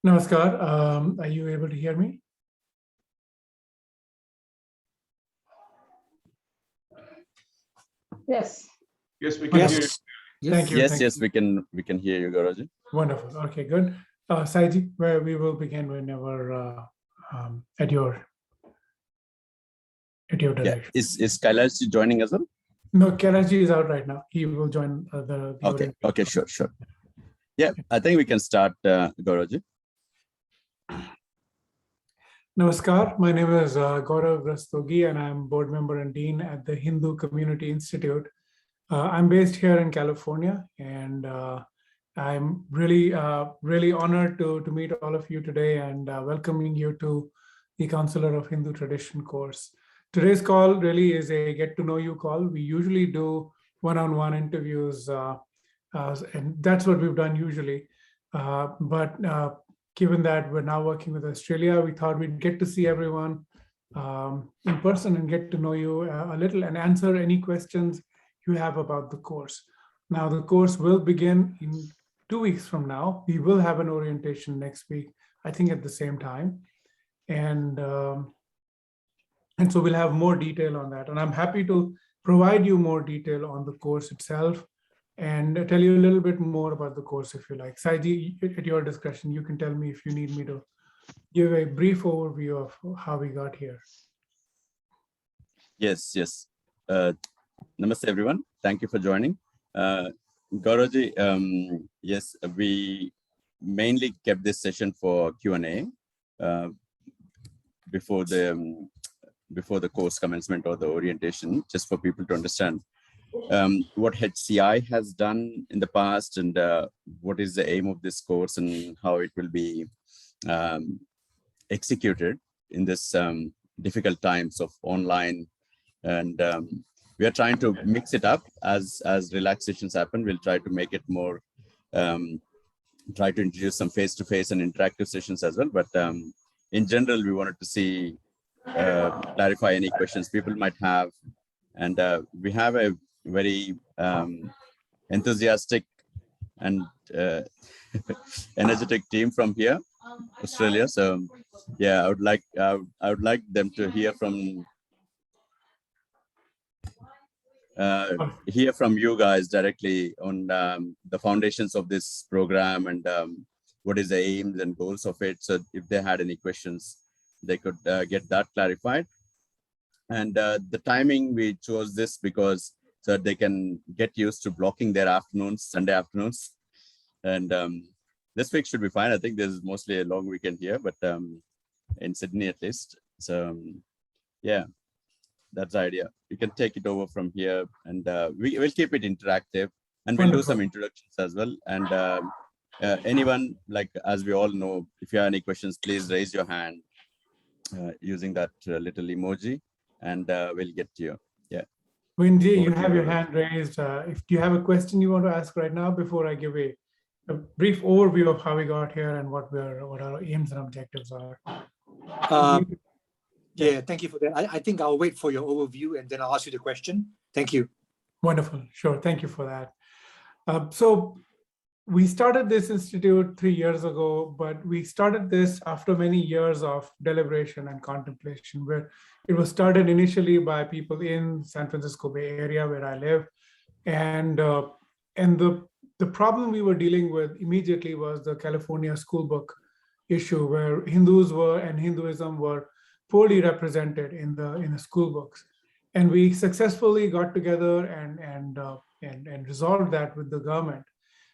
Namaskar. Are you able to hear me? Yes. Yes, we can hear you. Thank you. Yes, thank yes, you. we can hear you, Gauraji. Wonderful. Okay, good. Saiji, where we will begin whenever at your Yeah, direction. is Kailash joining as well? No, Karaji is out right now. He will join the Okay, okay, sure. Yeah, I think we can start, Gauraji. Namaskar. My name is Gaurav Rastogi, and I'm board member and dean at the Hindu Community Institute. I'm based here in California, and I'm really honored to meet all of you today and welcoming you to the Counselor of Hindu Tradition course. Today's call really is a get to know you call. We usually do one-on-one interviews, and that's what we've done usually. But given that we're now working with Australia, we thought we'd get to see everyone in person and get to know you a little and answer any questions you have about the course. Now, the course will begin in 2 weeks from now. We will have an orientation next week, I think at the same time. And so we'll have more detail on that. And I'm happy to provide you more detail on the course itself and tell you a little bit more about the course if you like. Saiji, at your discretion, you can tell me if you need me to give a brief overview of how we got here. Yes. Namaste, everyone. Thank you for joining. Gauraji, yes, we mainly kept this session for Q&A before the course commencement or the orientation, just for people to understand what HCI has done in the past and what is the aim of this course and how it will be executed in this difficult times of online. And we are trying to mix it up as relaxations happen. We'll try to make it more, try to introduce some face-to-face and interactive sessions as well. But in general, we wanted to see, clarify any questions people might have. And we have a very enthusiastic and energetic team from here, Australia. So yeah, I would like them to hear from you guys directly on the foundations of this program and what is the aims and goals of it. So if they had any questions, they could get that clarified. And the timing, we chose this because so they can get used to blocking their afternoons, Sunday afternoons. And this week should be fine. I think there's mostly a long weekend here, but in Sydney at least. So yeah, that's the idea. You can take it over from here, and we will keep it interactive, and we'll do some introductions as well. And anyone, like as we all know, if you have any questions, please raise your hand using that little emoji, and we'll get to you. Yeah. Winji, you have your hand raised. If you have a question you want to ask right now, before I give a brief overview of how we got here and what our aims and objectives are. Yeah, thank you for that. I think I'll wait for your overview and then I'll ask you the question. Thank you. Wonderful. Sure. Thank you for that. So we started this institute 3 years ago, but we started this after many years of deliberation and contemplation, where it was started initially by people in San Francisco Bay Area, where I live. And the problem we were dealing with immediately was the California school book issue, where Hindus were and Hinduism were poorly represented in the school books. And we successfully got together and resolved that with the government.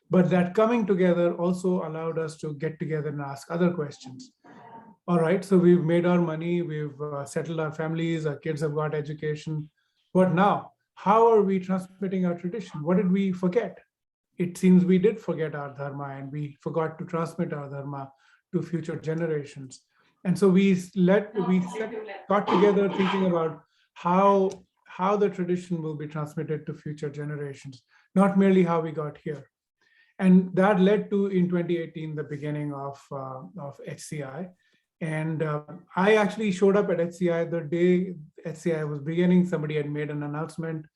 But that coming together also allowed us to get together and ask other questions. All right, so we've made our money, we've settled our families, our kids have got education. What now? How are we transmitting our tradition? What did we forget? It seems we did forget our dharma, and we forgot to transmit our dharma to future generations. And so we got together thinking about how the tradition will be transmitted to future generations, not merely how we got here. And that led to, in 2018, the beginning of HCI. And I actually showed up at HCI the day HCI was beginning. Somebody had made an announcement.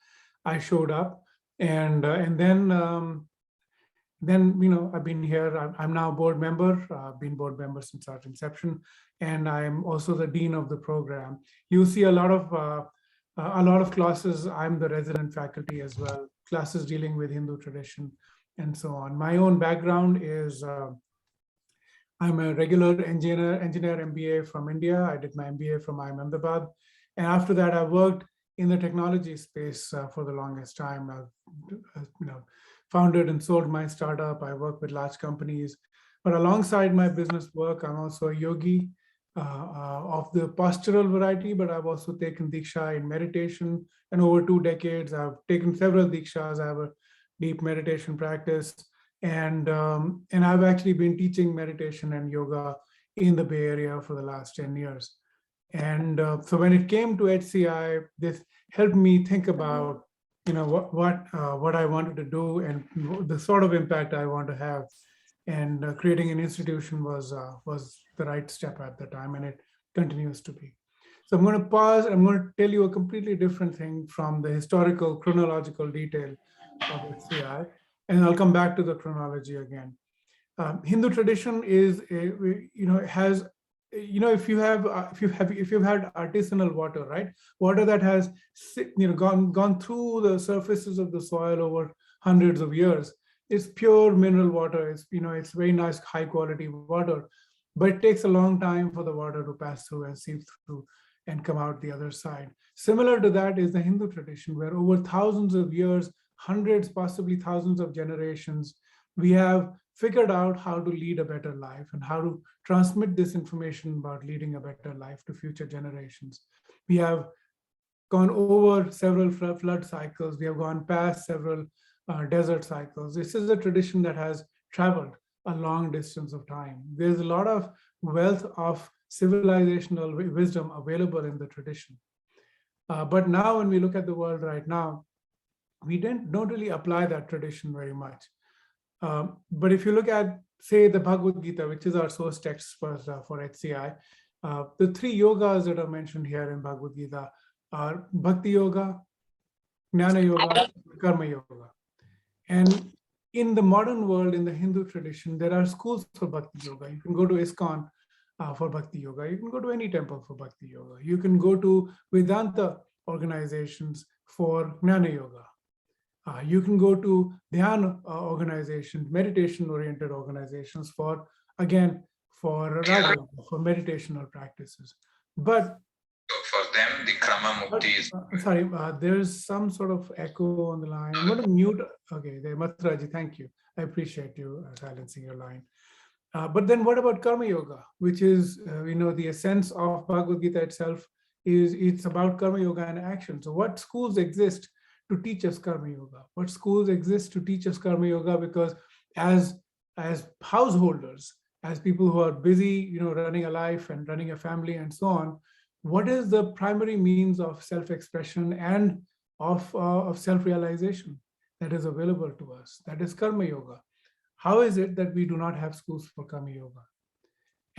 I showed up, and then Then, I've been here. I'm now a board member. Been board member since our inception, and I'm also the dean of the program. You see a lot of classes. I'm the resident faculty as well. Classes dealing with Hindu tradition, and so on. My own background is I'm a regular engineer MBA from India. I did my MBA from IIM Ahmedabad, and after that, I worked in the technology space for the longest time. I've founded and sold my startup. I work with large companies, but alongside my business work, I'm also a yogi of the postural variety. But I've also taken diksha in meditation, and over 2 decades, I've taken several dikshas. I have a deep meditation practice. And I've actually been teaching meditation and yoga in the Bay Area for the last 10 years. And so when it came to HCI, this helped me think about, what I wanted to do and the sort of impact I want to have. And creating an institution was the right step at the time, and it continues to be. So I'm going to pause. I'm going to tell you a completely different thing from the historical chronological detail of HCI. And I'll come back to the chronology again. Hindu tradition is, has, if you've had artisanal water, right? Water that has, gone through the surfaces of the soil over hundreds of years. It's pure mineral water. It's very nice, high quality water, but it takes a long time for the water to pass through and seep through and come out the other side. Similar to that is the Hindu tradition, where over thousands of years, hundreds, possibly thousands of generations, we have figured out how to lead a better life and how to transmit this information about leading a better life to future generations. We have gone over several flood cycles. We have gone past several desert cycles. This is a tradition that has traveled a long distance of time. There's a lot of wealth of civilizational wisdom available in the tradition. But now when we look at the world right now, we don't really apply that tradition very much. But if you look at, say, the Bhagavad Gita, which is our source text for HCI, the 3 yogas that are mentioned here in Bhagavad Gita are Bhakti Yoga, Jnana Yoga, Karma Yoga. And in the modern world, in the Hindu tradition, there are schools for Bhakti Yoga. You can go to ISKCON for Bhakti Yoga. You can go to any temple for Bhakti Yoga. You can go to Vedanta organizations for Jnana Yoga. You can go to Dhyan organizations, meditation-oriented organizations for Raja, for meditational practices. But for them, the Krama Mukti is... sorry, there's some sort of echo on the line. I'm going to mute. Okay, there, Mathuraji, thank you. I appreciate you silencing your line. But then what about Karma Yoga, which is, the essence of Bhagavad Gita itself it's about Karma Yoga and action. So what schools exist to teach us Karma Yoga? What schools exist to teach us Karma Yoga? Because as householders, as people who are busy, running a life and running a family and so on, what is the primary means of self-expression and of self-realization that is available to us? That is Karma Yoga. How is it that we do not have schools for Karma Yoga?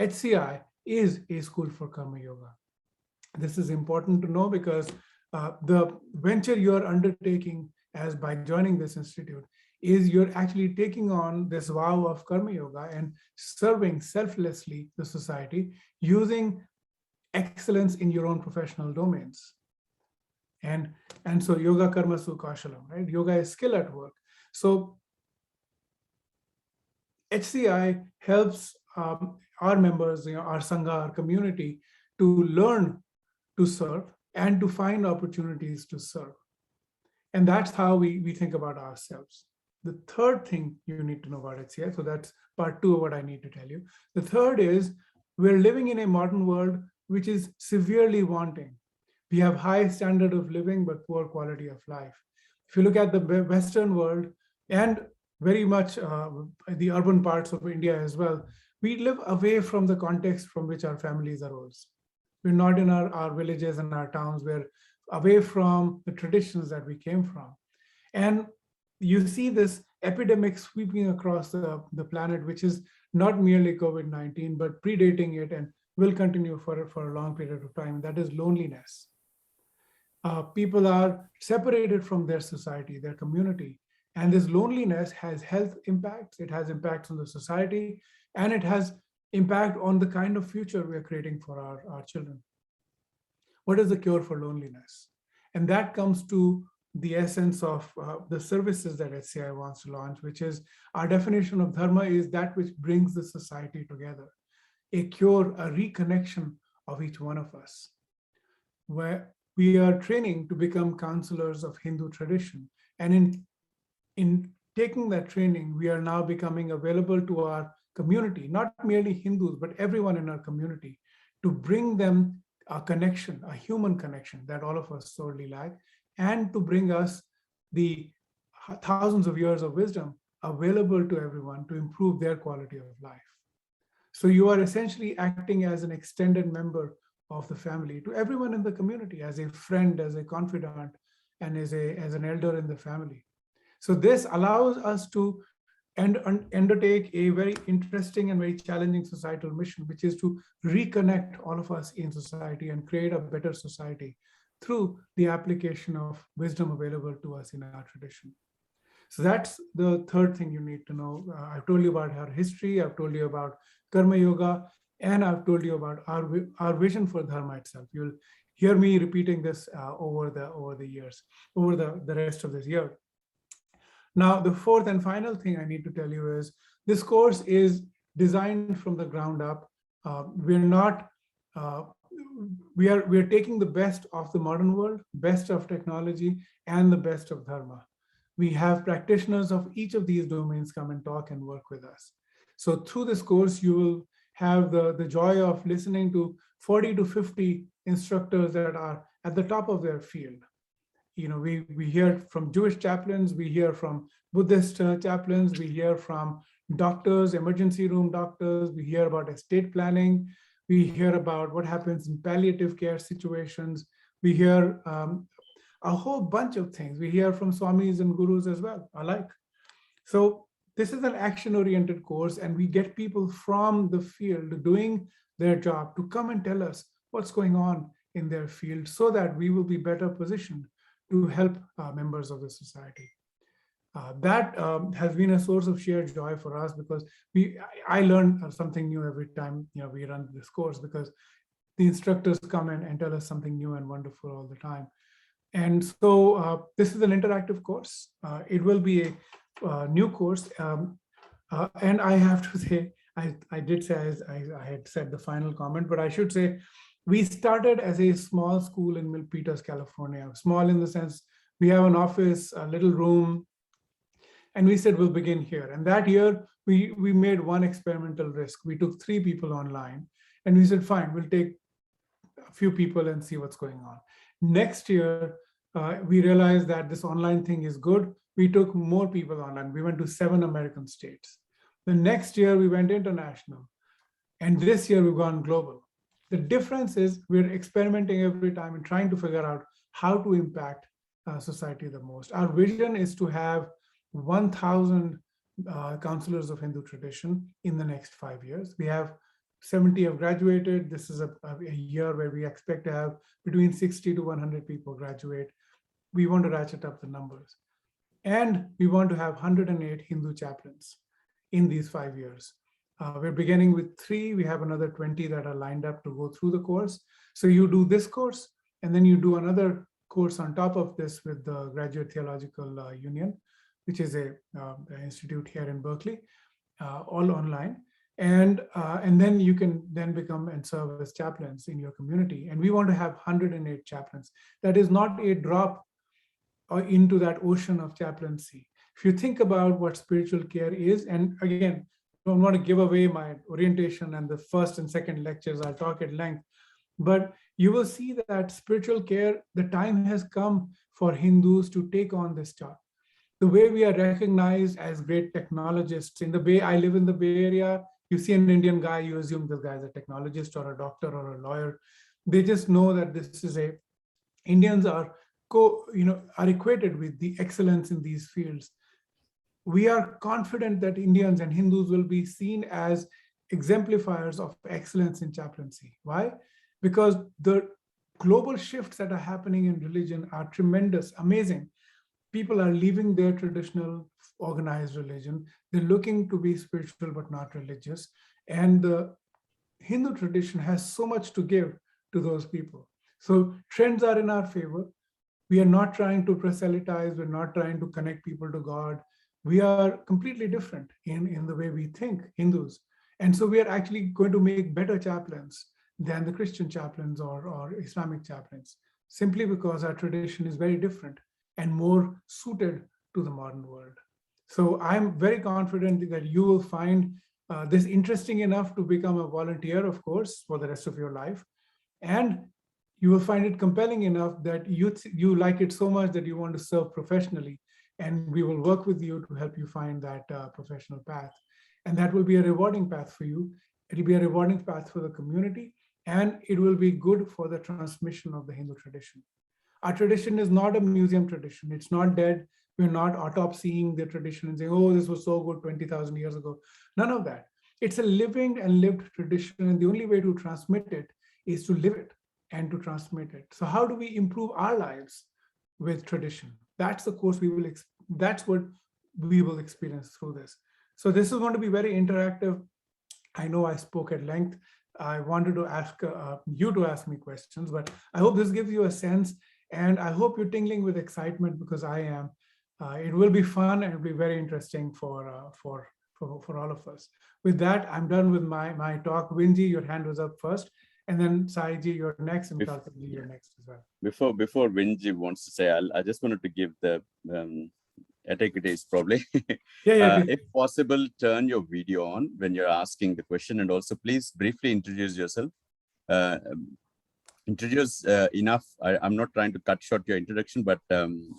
HCI is a school for Karma Yoga. This is important to know because the venture you're undertaking as by joining this institute is you're actually taking on this vow of Karma Yoga and serving selflessly the society using excellence in your own professional domains. And so yoga karma su kaushalam, right? Yoga is skill at work. So HCI helps our members, our Sangha, our community to learn to serve and to find opportunities to serve. And that's how we think about ourselves. The third thing you need to know about HCI, so that's part 2 of what I need to tell you. The third is we're living in a modern world which is severely wanting. We have high standard of living, but poor quality of life. If you look at the Western world and very much the urban parts of India as well, we live away from the context from which our families arose. We're not in our villages and our towns. We're away from the traditions that we came from. And you see this epidemic sweeping across the planet, which is not merely COVID-19, but predating it and will continue for a long period of time. That is loneliness. People are separated from their society, their community, And this loneliness has health impacts, it has impacts on the society, and it has impact on the kind of future we are creating for our children. What is the cure for loneliness? And that comes to the essence of the services that SCI wants to launch, which is our definition of dharma is that which brings the society together, a cure, a reconnection of each one of us, where we are training to become counselors of Hindu tradition. And in taking that training, we are now becoming available to our community, not merely Hindus, but everyone in our community, to bring them a connection, a human connection that all of us sorely lack, and to bring us the thousands of years of wisdom available to everyone to improve their quality of life. So you are essentially acting as an extended member of the family to everyone in the community, as a friend, as a confidant, and as an elder in the family. So this allows us to undertake a very interesting and very challenging societal mission, which is to reconnect all of us in society and create a better society through the application of wisdom available to us in our tradition. So that's the third thing you need to know. I've told you about our history, I've told you about Karma Yoga, and I've told you about our vision for Dharma itself. You'll hear me repeating this over the years, over the rest of this year. Now, the fourth and final thing I need to tell you is this course is designed from the ground up. We are taking the best of the modern world, best of technology, and the best of Dharma. We have practitioners of each of these domains come and talk and work with us. So through this course, you will have the joy of listening to 40 to 50 instructors that are at the top of their field. You know, we hear from Jewish chaplains, we hear from Buddhist chaplains, we hear from doctors, emergency room doctors, we hear about estate planning, we hear about what happens in palliative care situations, we hear a whole bunch of things. We hear from swamis and gurus as well, alike. So this is an action-oriented course, and we get people from the field doing their job to come and tell us what's going on in their field so that we will be better positioned to help members of the society. That has been a source of sheer joy for us, because I learn something new every time we run this course, because the instructors come in and tell us something new and wonderful all the time. And so this is an interactive course. It will be a new course. And I have to say, I did say, I had said the final comment, but I should say, we started as a small school in Milpitas, California. Small in the sense, we have an office, a little room, and we said, we'll begin here. And that year, we made one experimental risk. We took 3 people online, and we said, fine, we'll take a few people and see what's going on. Next year, we realized that this online thing is good. We took more people online. We went to 7 American states. The next year, we went international. And this year, we've gone global. The difference is we're experimenting every time and trying to figure out how to impact society the most. Our vision is to have 1,000 counselors of Hindu tradition in the next 5 years. We have 70 have graduated. This is a year where we expect to have between 60 to 100 people graduate. We want to ratchet up the numbers. And we want to have 108 Hindu chaplains in these 5 years. We're beginning with 3. We have another 20 that are lined up to go through the course. So you do this course, and then you do another course on top of this with the Graduate Theological Union, which is an institute here in Berkeley, all online. And then you can then become and serve as chaplains in your community. And we want to have 108 chaplains. That is not a drop into that ocean of chaplaincy. If you think about what spiritual care is, and again, I don't want to give away my orientation and the first and second lectures, I'll talk at length, but you will see that spiritual care, the time has come for Hindus to take on this job. The way we are recognized as great technologists, in the Bay, I live in the Bay Area, you see an Indian guy, you assume this guy is a technologist or a doctor or a lawyer. They just know that this is Indians are equated with the excellence in these fields. We are confident that Indians and Hindus will be seen as exemplifiers of excellence in chaplaincy. Why? Because the global shifts that are happening in religion are tremendous, amazing. people are leaving their traditional organized religion. They're looking to be spiritual but not religious. And the Hindu tradition has so much to give to those people. So trends are in our favor. We are not trying to proselytize. We're not trying to connect people to God. We are completely different in the way we think, Hindus. And so we are actually going to make better chaplains than the Christian chaplains or Islamic chaplains, simply because our tradition is very different and more suited to the modern world. So I'm very confident that you will find this interesting enough to become a volunteer, of course, for the rest of your life. And you will find it compelling enough that you like it so much that you want to serve professionally. And we will work with you to help you find that professional path. And that will be a rewarding path for you. It'll be a rewarding path for the community, and it will be good for the transmission of the Hindu tradition. Our tradition is not a museum tradition. It's not dead. We're not autopsying the tradition and saying, oh, this was so good 20,000 years ago. None of that. It's a living and lived tradition. And the only way to transmit it is to live it and to transmit it. So how do we improve our lives with tradition? That's the course that's what we will experience through this. So this is going to be very interactive. I know I spoke at length. I wanted to ask you to ask me questions, but I hope this gives you a sense, and I hope you're tingling with excitement, because I am. It will be fun and it'll be very interesting for all of us. With that, I'm done with my talk. Vinji, your hand was up first, and then Saiji, you're next, and Karthikji, you're next as well. Before Vinji wants to say, I just wanted to give the etiquette probably. If possible, turn your video on when you're asking the question, and also please briefly introduce yourself. Introduce enough. I'm not trying to cut short your introduction, but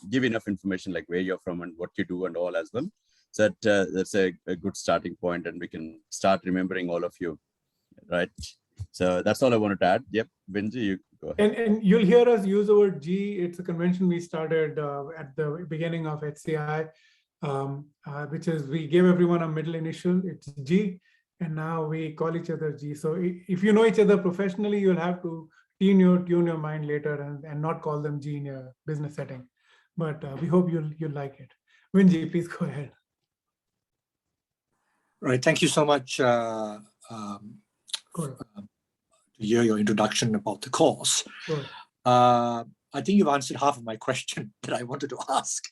give enough information like where you're from and what you do and all as well. So that's a good starting point, and we can start remembering all of you, right? So that's all I wanted to add. Yep, Vinji, you go ahead. And you'll hear us use the word G. It's a convention we started at the beginning of HCI, which is we gave everyone a middle initial. It's G, and now we call each other G. So if you know each other professionally, you'll have to tune your mind later and not call them G in your business setting. But we hope you'll like it. Vinji, please go ahead. Right. Thank you so much Cool. to hear your introduction about the course. Sure. I think you've answered half of my question that I wanted to ask.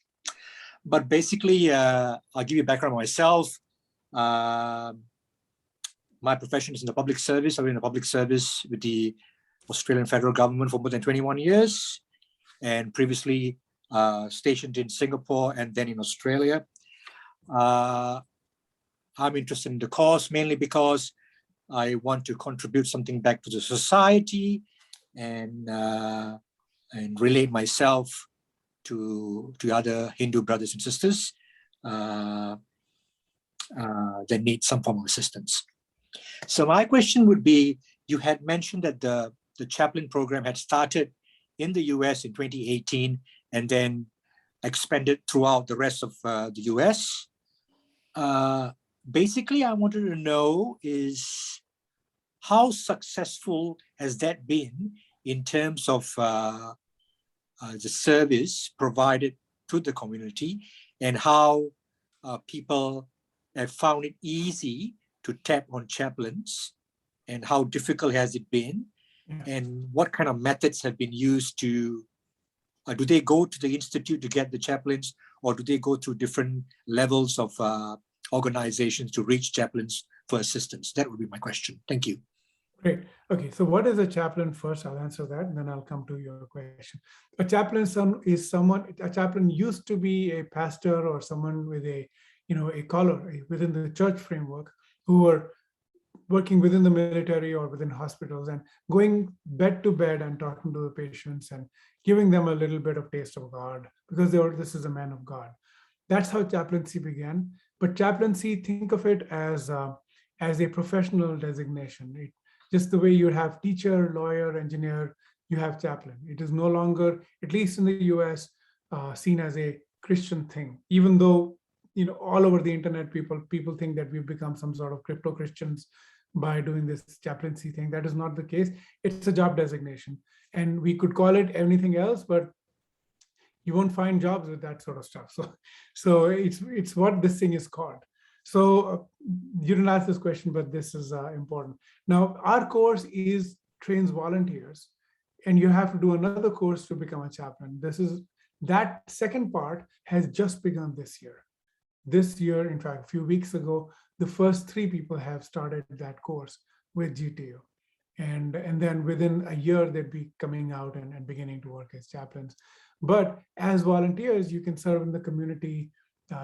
But basically, I'll give you a background on myself. My profession is in the public service. I've been in the public service with the Australian federal government for more than 21 years, and previously stationed in Singapore and then in Australia. I'm interested in the cause mainly because I want to contribute something back to the society and relate myself to other Hindu brothers and sisters that need some form of assistance. So my question would be, you had mentioned that the chaplain program had started in the US in 2018 and then expanded throughout the rest of the US. Basically, I wanted to know is how successful has that been in terms of the service provided to the community, and how people have found it easy to tap on chaplains, and how difficult has it been, and what kind of methods have been used to, do they go to the institute to get the chaplains, or do they go through different levels of organizations to reach chaplains for assistance? That would be my question. Thank you. Great. Okay, so what is a chaplain first? I'll answer that, and then I'll come to your question. A chaplain a chaplain used to be a pastor or someone with a collar within the church framework, who were working within the military or within hospitals and going bed to bed and talking to the patients and giving them a little bit of taste of God, because this is a man of God. That's how chaplaincy began. But chaplaincy, think of it as a professional designation. Just the way you have teacher, lawyer, engineer, you have chaplain. It is no longer, at least in the US, seen as a Christian thing, even though all over the internet, people think that we've become some sort of crypto Christians by doing this chaplaincy thing. That is not the case. It's a job designation, and we could call it anything else, but you won't find jobs with that sort of stuff. So it's what this thing is called. So you didn't ask this question, but this is important. Now, our course trains volunteers, and you have to do another course to become a chaplain. That second part has just begun this year. This year, in fact, a few weeks ago, the first 3 people have started that course with GTO. And then within a year, they'd be coming out and beginning to work as chaplains. But as volunteers, you can serve in the community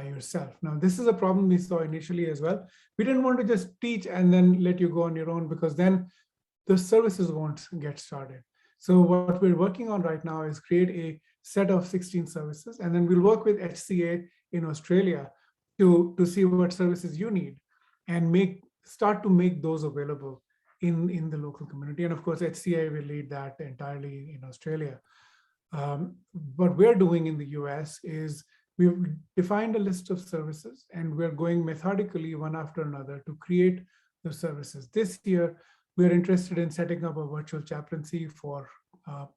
yourself. Now, this is a problem we saw initially as well. We didn't want to just teach and then let you go on your own, because then the services won't get started. So what we're working on right now is create a set of 16 services, and then we'll work with HCA in Australia to see what services you need and start to make those available in the local community. And of course, HCA will lead that entirely in Australia. What we're doing in the US is we've defined a list of services, and we're going methodically one after another to create the services. This year, we're interested in setting up a virtual chaplaincy for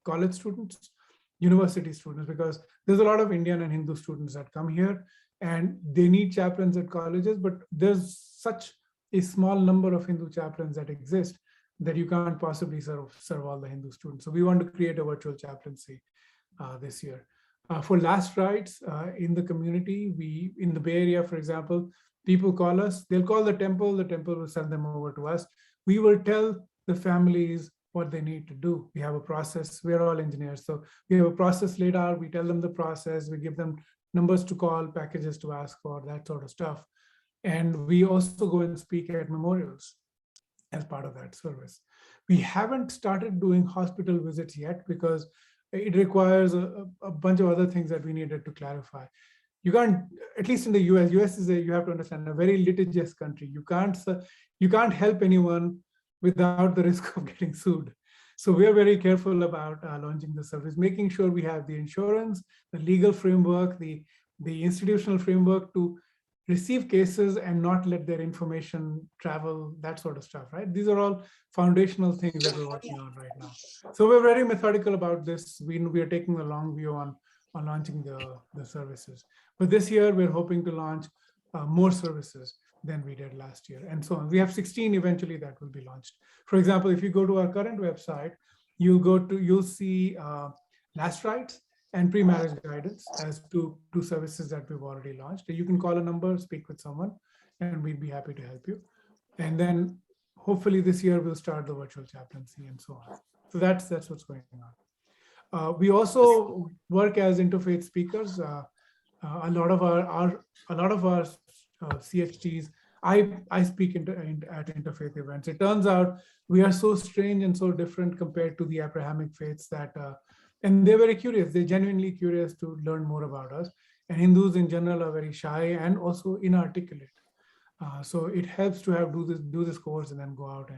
college students, university students, because there's a lot of Indian and Hindu students that come here, and they need chaplains at colleges, but there's such a small number of Hindu chaplains that exist that you can't possibly serve all the Hindu students. So we want to create a virtual chaplaincy this year. For last rites in the community, in the Bay Area, for example, people call us, they'll call the temple will send them over to us. We will tell the families what they need to do. We have a process, we're all engineers. So we have a process laid out, we tell them the process, we give them numbers to call, packages to ask for, that sort of stuff. And we also go and speak at memorials as part of that service. We haven't started doing hospital visits yet because it requires a bunch of other things that we needed to clarify. You can't, at least in the US is you have to understand, a very litigious country. You can't help anyone without the risk of getting sued. So we are very careful about launching the service, making sure we have the insurance, the legal framework, the institutional framework to receive cases and not let their information travel, that sort of stuff, right? These are all foundational things that we're working on right now. So we're very methodical about this. We are taking a long view on launching the services. But this year, we're hoping to launch more services than we did last year, and so on. We have 16 eventually that will be launched. For example, if you go to our current website, you'll see last rites and pre-marriage guidance as two services that we've already launched. You can call a number, speak with someone, and we'd be happy to help you. And then hopefully this year we'll start the virtual chaplaincy and so on. So that's what's going on. We also work as interfaith speakers. A lot of our CHTs, I speak at interfaith events. It turns out we are so strange and so different compared to the Abrahamic faiths that, and they're very curious. They're genuinely curious to learn more about us. And Hindus in general are very shy and also inarticulate. So it helps to do this course and then go out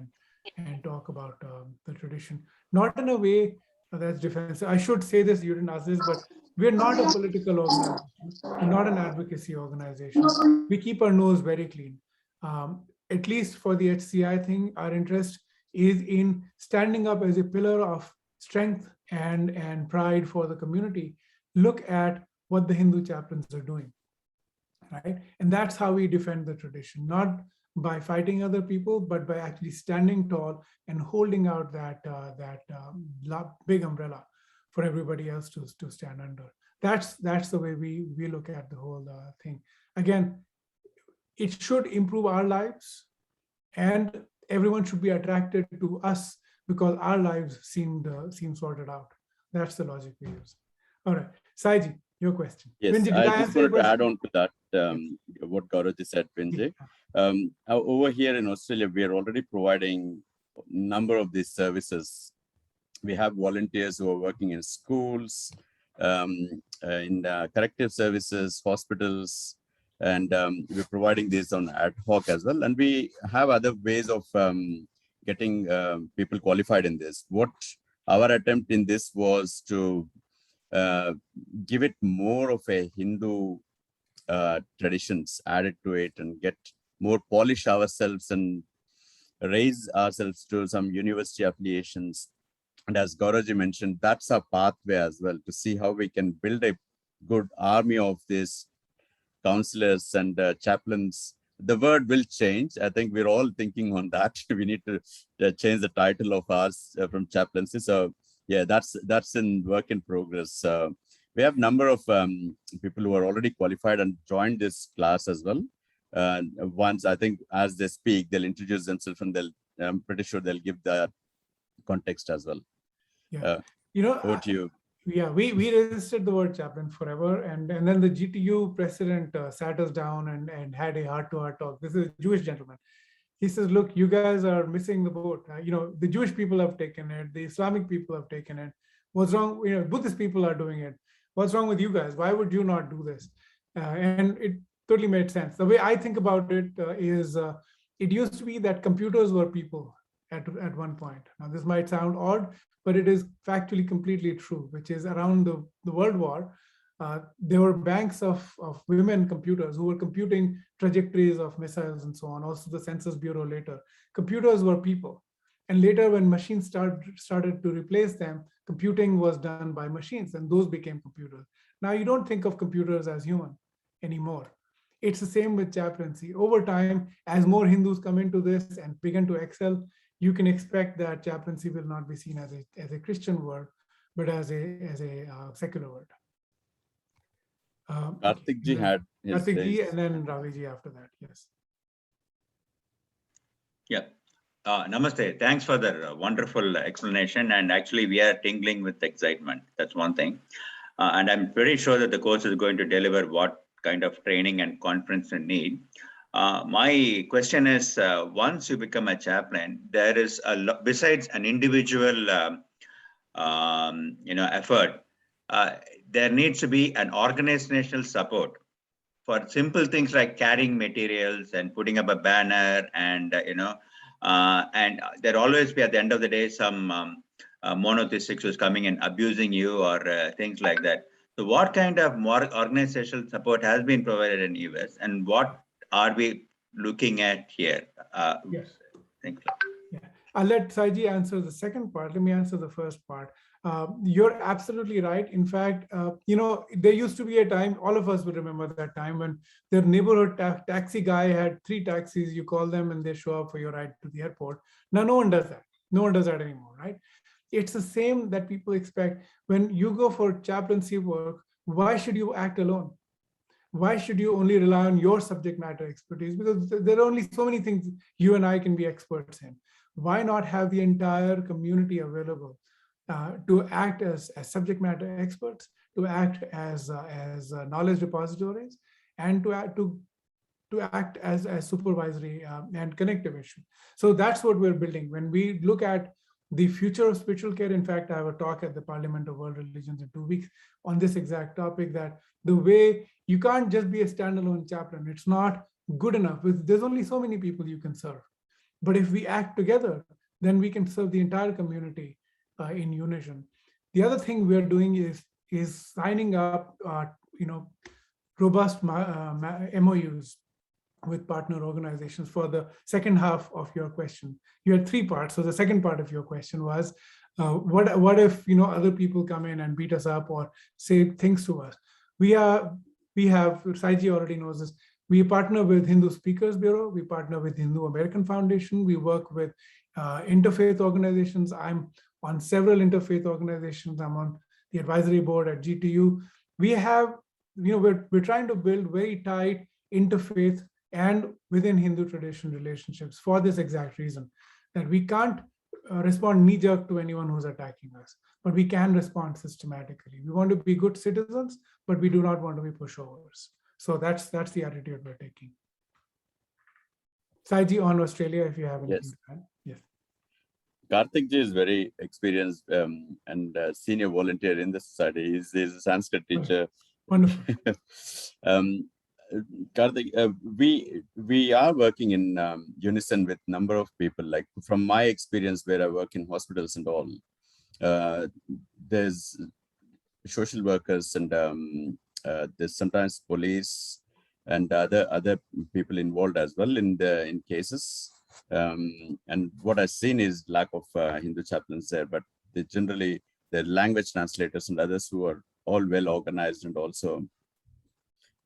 and talk about the tradition, not in a way that's defensive. I should say this, you didn't ask this, but we're not a political organization. We're not an advocacy organization. We keep our nose very clean. At least for the HCI thing, our interest is in standing up as a pillar of strength and pride for the community. Look at what the Hindu chaplains are doing, right? And that's how we defend the tradition, not by fighting other people, but by actually standing tall and holding out that big umbrella for everybody else to stand under. That's the way we look at the whole thing. Again, it should improve our lives, and everyone should be attracted to us because our lives seem sorted out. That's the logic we use. All right, Saiji, your question. Yes, Vinji, I just wanted to add on to that, what Gaurav said, Vinji. Over here in Australia, we are already providing a number of these services. We have volunteers who are working in schools, in corrective services, hospitals, and we're providing this on ad hoc as well. And we have other ways of getting people qualified in this. What our attempt in this was to give it more of a Hindu traditions added to it and get more polish ourselves and raise ourselves to some university affiliations. And as Gaurav mentioned, that's our pathway as well, to see how we can build a good army of these counselors and chaplains. The word will change. I think we're all thinking on that. We need to change the title of ours from chaplaincy. So yeah, that's in work in progress. We have a number of people who are already qualified and joined this class as well. Once, I think, as they speak, they'll introduce themselves, and I'm pretty sure they'll give the context as well. Yeah, Over to you. Yeah, we resisted the word chaplain forever, and then the GTU president sat us down and had a heart-to-heart talk. This is a Jewish gentleman. He says, "Look, you guys are missing the boat. The Jewish people have taken it, the Islamic people have taken it. What's wrong? Buddhist people are doing it. What's wrong with you guys? Why would you not do this?" And it totally made sense. The way I think about it is, it used to be that computers were people at one point. Now, this might sound odd, but it is factually completely true, which is around the World War, there were banks of women computers who were computing trajectories of missiles and so on, also the Census Bureau later. Computers were people. And later, when machines started to replace them, computing was done by machines, and those became computers. Now, you don't think of computers as human anymore. It's the same with chaplaincy. Over time, as more Hindus come into this and begin to excel, you can expect that chaplaincy will not be seen as a Christian word, but as a secular word. Karthik ji had his Karthik ji, raise. and then Ravi ji after that. Yes. Yeah. Namaste. Thanks for the wonderful explanation. And actually, we are tingling with excitement. That's one thing. And I'm pretty sure that the course is going to deliver what kind of training and conference you need. My question is, once you become a chaplain, there is besides an individual, effort, there needs to be an organizational support for simple things like carrying materials and putting up a banner, and and there always be at the end of the day some monotheistics who's coming and abusing you or things like that. So what kind of more organizational support has been provided in US, and what are we looking at here? Yes. Thank you. Yeah. I'll let Saiji answer the second part. Let me answer the first part. You're absolutely right. In fact, there used to be a time, all of us would remember that time when the neighborhood taxi guy had 3 taxis. You call them and they show up for your ride to the airport. Now, no one does that. No one does that anymore, right? It's the same that people expect. When you go for chaplaincy work, why should you act alone? Why should you only rely on your subject matter expertise? Because there are only so many things you and I can be experts in. Why not have the entire community available to act as subject matter experts, to act as knowledge repositories, and to act as supervisory and connective issue. So that's what we're building. When we look at the future of spiritual care, in fact, I have a talk at the Parliament of World Religions in 2 weeks on this exact topic, that the way you can't just be a standalone chaplain. It's not good enough. There's only so many people you can serve. But if we act together, then we can serve the entire community in unison. The other thing we're doing is signing up, robust MOUs with partner organizations. For the second half of your question, you had 3 parts. So the second part of your question was, what if other people come in and beat us up or say things to us? We have Saiji already knows this. We partner with Hindu Speakers Bureau. We partner with Hindu American Foundation. We work with interfaith organizations. I'm on several interfaith organizations. I'm on the advisory board at GTU. We have, we're trying to build very tight interfaith and within Hindu tradition relationships for this exact reason, that we can't respond knee-jerk to anyone who's attacking us, but we can respond systematically. We want to be good citizens, but we do not want to be pushovers. So that's the attitude we're taking. Saiji, on Australia, if you have anything to add. Yes. Karthik ji is very experienced and senior volunteer in the society. He's a Sanskrit teacher. Wonderful. Karthik, we are working in unison with number of people. Like from my experience, where I work in hospitals and all, there's social workers and there's sometimes police and other people involved as well in cases. And what I've seen is lack of Hindu chaplains there, but they generally, the language translators and others who are all well organized, and also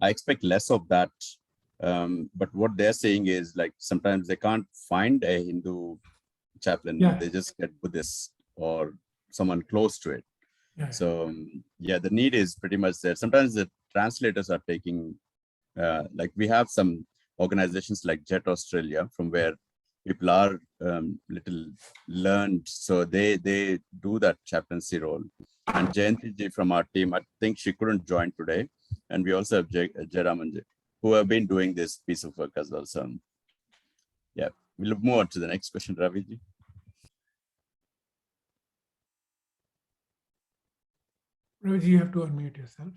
I expect less of that. But what they're saying is like sometimes they can't find a Hindu chaplain. Yeah. They just get Buddhist or someone close to it. Yeah. So yeah, the need is pretty much there. Sometimes the translators are taking, like we have some organizations like Jet Australia, from where people are little learned, so they do that chaplaincy role. And Jayanti ji from our team, I think she couldn't join today, and we also have Jayaraman, who have been doing this piece of work as well. So yeah, we'll move on to the next question, Ravi ji. Ravi, you have to unmute yourself.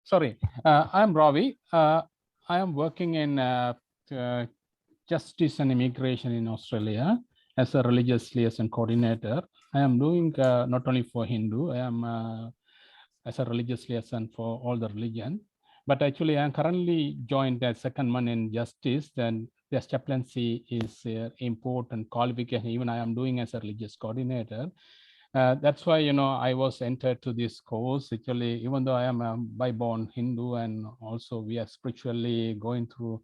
Sorry, I'm Ravi. I am working in justice and immigration in Australia as a religious liaison coordinator. I am doing not only for Hindu, I am as a religious liaison for all the religion. But actually, I am currently joined as second one in justice. Then the chaplaincy is important qualification. Even I am doing as a religious coordinator. That's why, I was entered to this course. Actually, even though I am a by-born Hindu, and also we are spiritually going through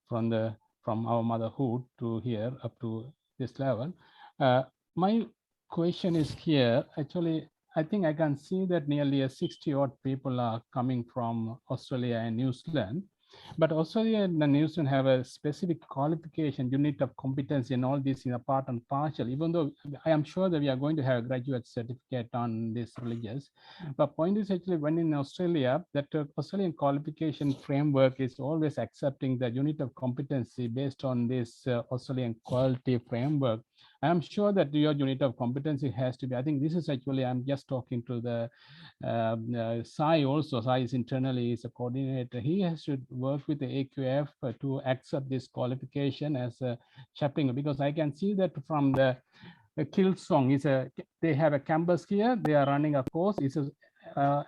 from our motherhood to here up to this level. My question is here, actually, I think I can see that nearly 60 odd people are coming from Australia and New Zealand. But Australia and New Zealand have a specific qualification, unit of competence in all this in a part and partial, even though I am sure that we are going to have a graduate certificate on this religious. But point is actually when in Australia, that Australian qualification framework is always accepting the unit of competency based on this Australian quality framework. I am sure that your unit of competency has to be, I think this is actually, I'm just talking to the Sai also. Sai is internally is a coordinator. He has to work with the AQF to accept this qualification as a chaplain, because I can see that from the Kilsong is they have a campus here. They are running a course. It's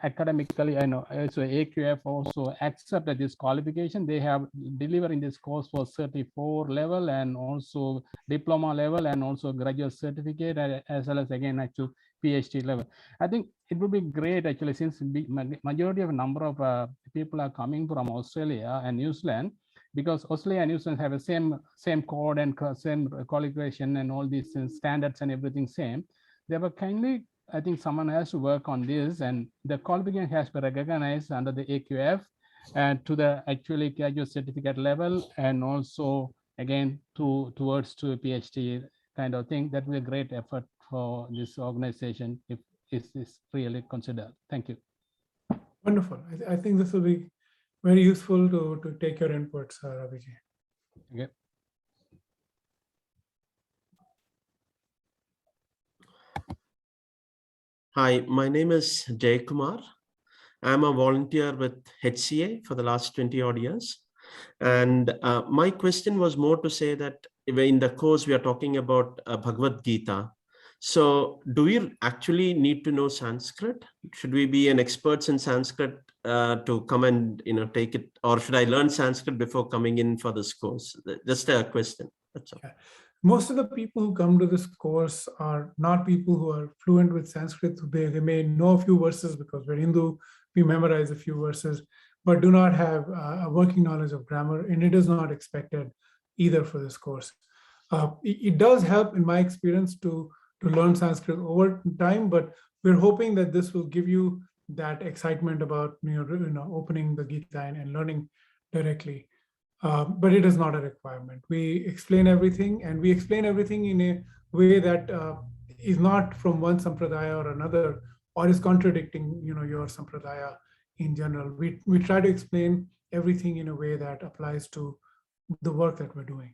academically, I know. So AQF also accepted this qualification. They have delivering this course for 34 level and also diploma level and also graduate certificate, as well as again actual PhD level. I think it would be great actually, since majority of number of people are coming from Australia and New Zealand, because Australia and New Zealand have the same code and same qualification and all these standards and everything same. They were kindly, I think someone has to work on this, and the qualification has to be recognized under the AQF and to the actually graduate certificate level, and also again towards to a PhD kind of thing. That will be a great effort for this organization if it is really considered. Thank you. Wonderful. I think this will be very useful to take your inputs, Raviji. Okay. Hi, my name is Jay Kumar. I'm a volunteer with HCA for the last 20 odd years. And my question was more to say that in the course we are talking about Bhagavad Gita. So do we actually need to know Sanskrit? Should we be an expert in Sanskrit to come and take it, or should I learn Sanskrit before coming in for this course? Just a question. That's all. Yeah. Most of the people who come to this course are not people who are fluent with Sanskrit. They may know a few verses because we're Hindu, we memorize a few verses, but do not have a working knowledge of grammar, and it is not expected either for this course. It does help, in my experience, to learn Sanskrit over time, but we're hoping that this will give you that excitement about opening the Gita and learning directly. But it is not a requirement. We explain everything, and we explain everything in a way that is not from one sampradaya or another, or is contradicting your sampradaya in general. We try to explain everything in a way that applies to the work that we're doing.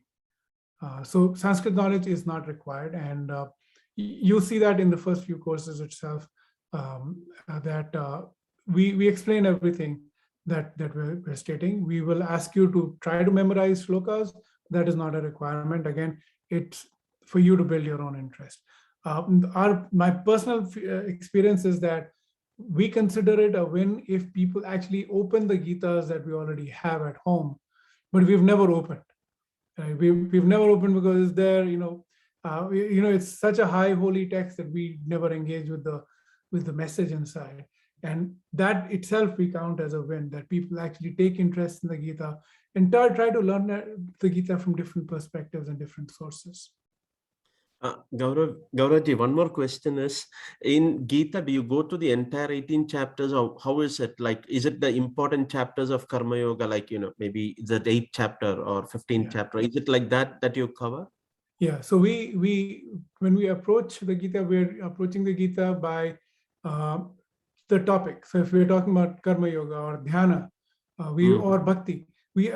So Sanskrit knowledge is not required, and you'll see that in the first few courses itself, that we explain everything that we're stating. We will ask you to try to memorize shlokas. That is not a requirement. Again, it's for you to build your own interest. My personal experience is that we consider it a win if people actually open the Gitas that we already have at home, but we've never opened. Right? We've never opened because it's there, it's such a high holy text that we never engage with the message inside. And that itself we count as a win, that people actually take interest in the Gita and try to learn the Gita from different perspectives and different sources. Gauravji, one more question is, in Gita, do you go to the entire 18 chapters, or how is it? Like, is it the important chapters of Karma Yoga, like, maybe the 8th chapter or 15th chapter? Is it like that you cover? Yeah, so we when we approach the Gita, we're approaching the Gita by the topic. So if we're talking about Karma Yoga or Dhyana, or Bhakti, we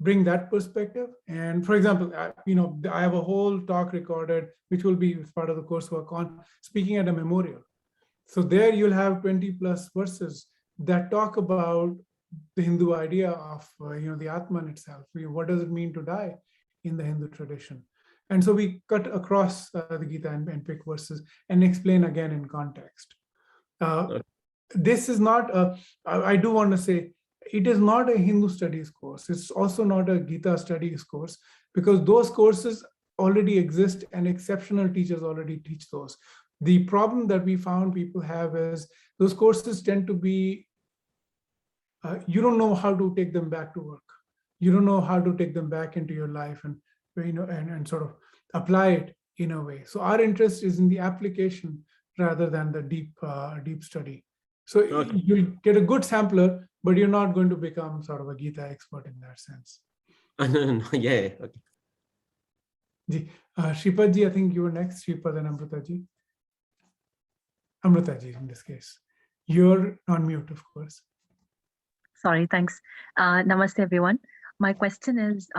bring that perspective. And for example, I have a whole talk recorded, which will be part of the coursework on speaking at a memorial. So there you'll have 20 plus verses that talk about the Hindu idea of the Atman itself. What does it mean to die in the Hindu tradition? And so we cut across the Gita and pick verses and explain again in context. This is not I do want to say, it is not a Hindu studies course. It's also not a Gita studies course, because those courses already exist and exceptional teachers already teach those. The problem that we found people have is those courses tend to be, you don't know how to take them back to work. You don't know how to take them back into your life and sort of apply it in a way. So our interest is in the application rather than the deep study. So you'll get a good sampler, but you're not going to become sort of a Gita expert in that sense. Yeah. Okay. Shripad ji, I think you were next. Shripad and Amrita ji. Amrita ji, in this case. You're on mute, of course. Sorry, thanks. Namaste, everyone. My question is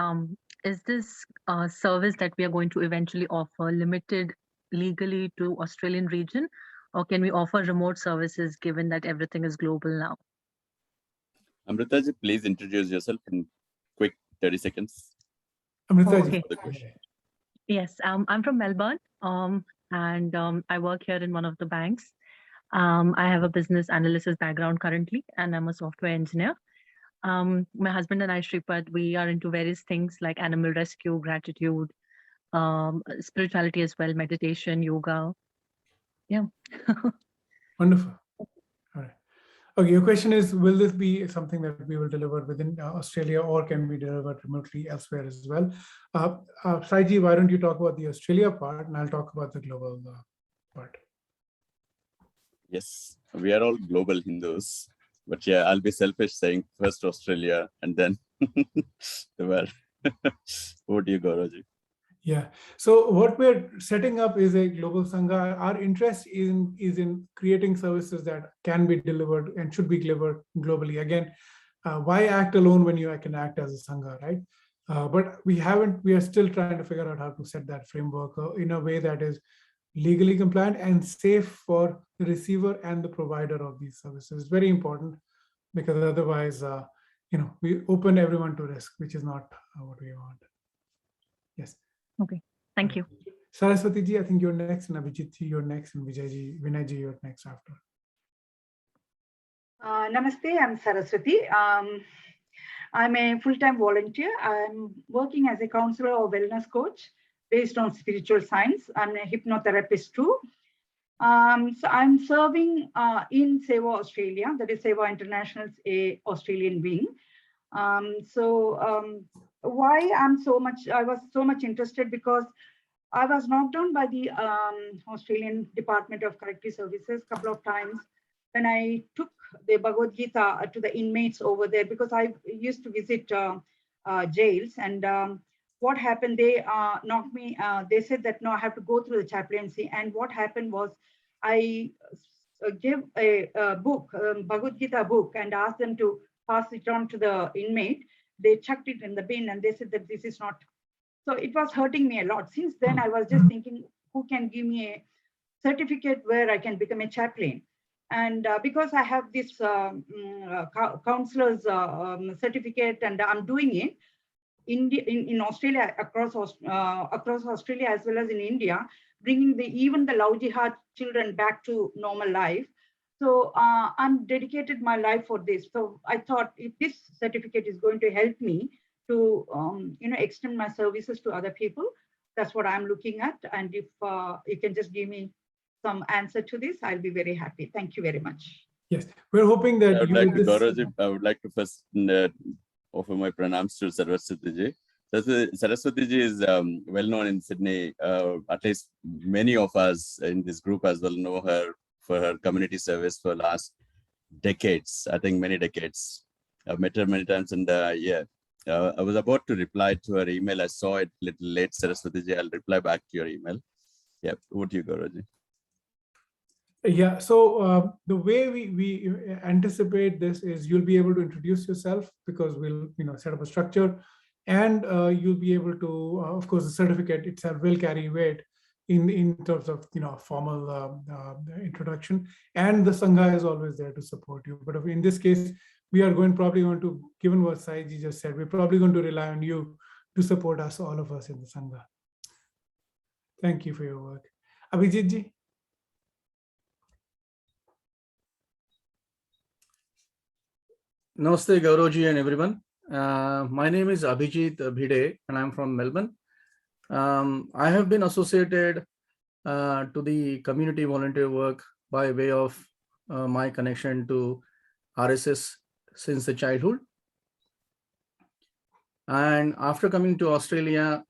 this service that we are going to eventually offer limited legally to Australian region, or can we offer remote services given that everything is global now? Amrita ji, please introduce yourself in quick 30 seconds. Amrita ji. Okay. Yes, I'm from Melbourne, and I work here in one of the banks. I have a business analysis background currently, and I'm a software engineer. My husband and I, Shripad, we are into various things like animal rescue, gratitude, spirituality as well, meditation, yoga. Yeah. Wonderful. All right. Okay, your question is, will this be something that we will deliver within Australia, or can we deliver remotely elsewhere as well? Saiji, why don't you talk about the Australia part, and I'll talk about the global part. Yes, we are all global Hindus, but yeah, I'll be selfish saying first Australia and then the world. Over to you, Gauravji. Yeah. So what we're setting up is a global Sangha. Our interest is in creating services that can be delivered and should be delivered globally. Again, why act alone when you can act as a Sangha, right? But we are still trying to figure out how to set that framework in a way that is legally compliant and safe for the receiver and the provider of these services. It's very important, because otherwise, we open everyone to risk, which is not what we want. Yes. Okay, thank you. Saraswati ji, I think you're next, and Abhijit ji, you're next, and Vinay ji, you're next after. Namaste, I'm Saraswati. I'm a full-time volunteer. I'm working as a counselor or wellness coach based on spiritual science. I'm a hypnotherapist too. So I'm serving in Seva Australia, that is Seva International's a Australian wing. Why I was so much interested, because I was knocked down by the Australian Department of Corrective Services a couple of times when I took the Bhagavad Gita to the inmates over there, because I used to visit jails. And what happened, they knocked me, they said that no, I have to go through the chaplaincy. And what happened was, I gave a book, Bhagavad Gita book, and asked them to pass it on to the inmate. They chucked it in the bin and they said that this is not. So it was hurting me a lot. Since then, I was just thinking, who can give me a certificate where I can become a chaplain? And because I have this counselor's certificate and I'm doing it in Australia, across Australia as well as in India, bringing even the Love Jihad children back to normal life. So I'm dedicated my life for this. So I thought if this certificate is going to help me to, extend my services to other people, that's what I'm looking at. And if you can just give me some answer to this, I'll be very happy. Thank you very much. Yes, we're hoping that I would you like will to, Gauraji, I would like to first offer my pranams to Saraswati ji. Saraswati ji is well known in Sydney. At least many of us in this group as well know her for her community service for last decades. I think many decades. I've met her many times, and yeah, I was about to reply to her email. I saw it a little late, Saraswati ji. I'll reply back to your email. Yeah, over to you, Gauraji. Yeah, so the way we anticipate this is you'll be able to introduce yourself, because we'll set up a structure, and you'll be able to, of course, the certificate itself will carry weight in terms of formal introduction, and the Sangha is always there to support you. But in this case, we are probably going to, given what Saiji just said, we're probably going to rely on you to support us, all of us in the Sangha. Thank you for your work. Abhijit ji. Namaste, Gauroji and everyone. My name is Abhijit Bhide and I'm from Melbourne. I have been associated to the community volunteer work by way of my connection to RSS since the childhood. And after coming to Australia,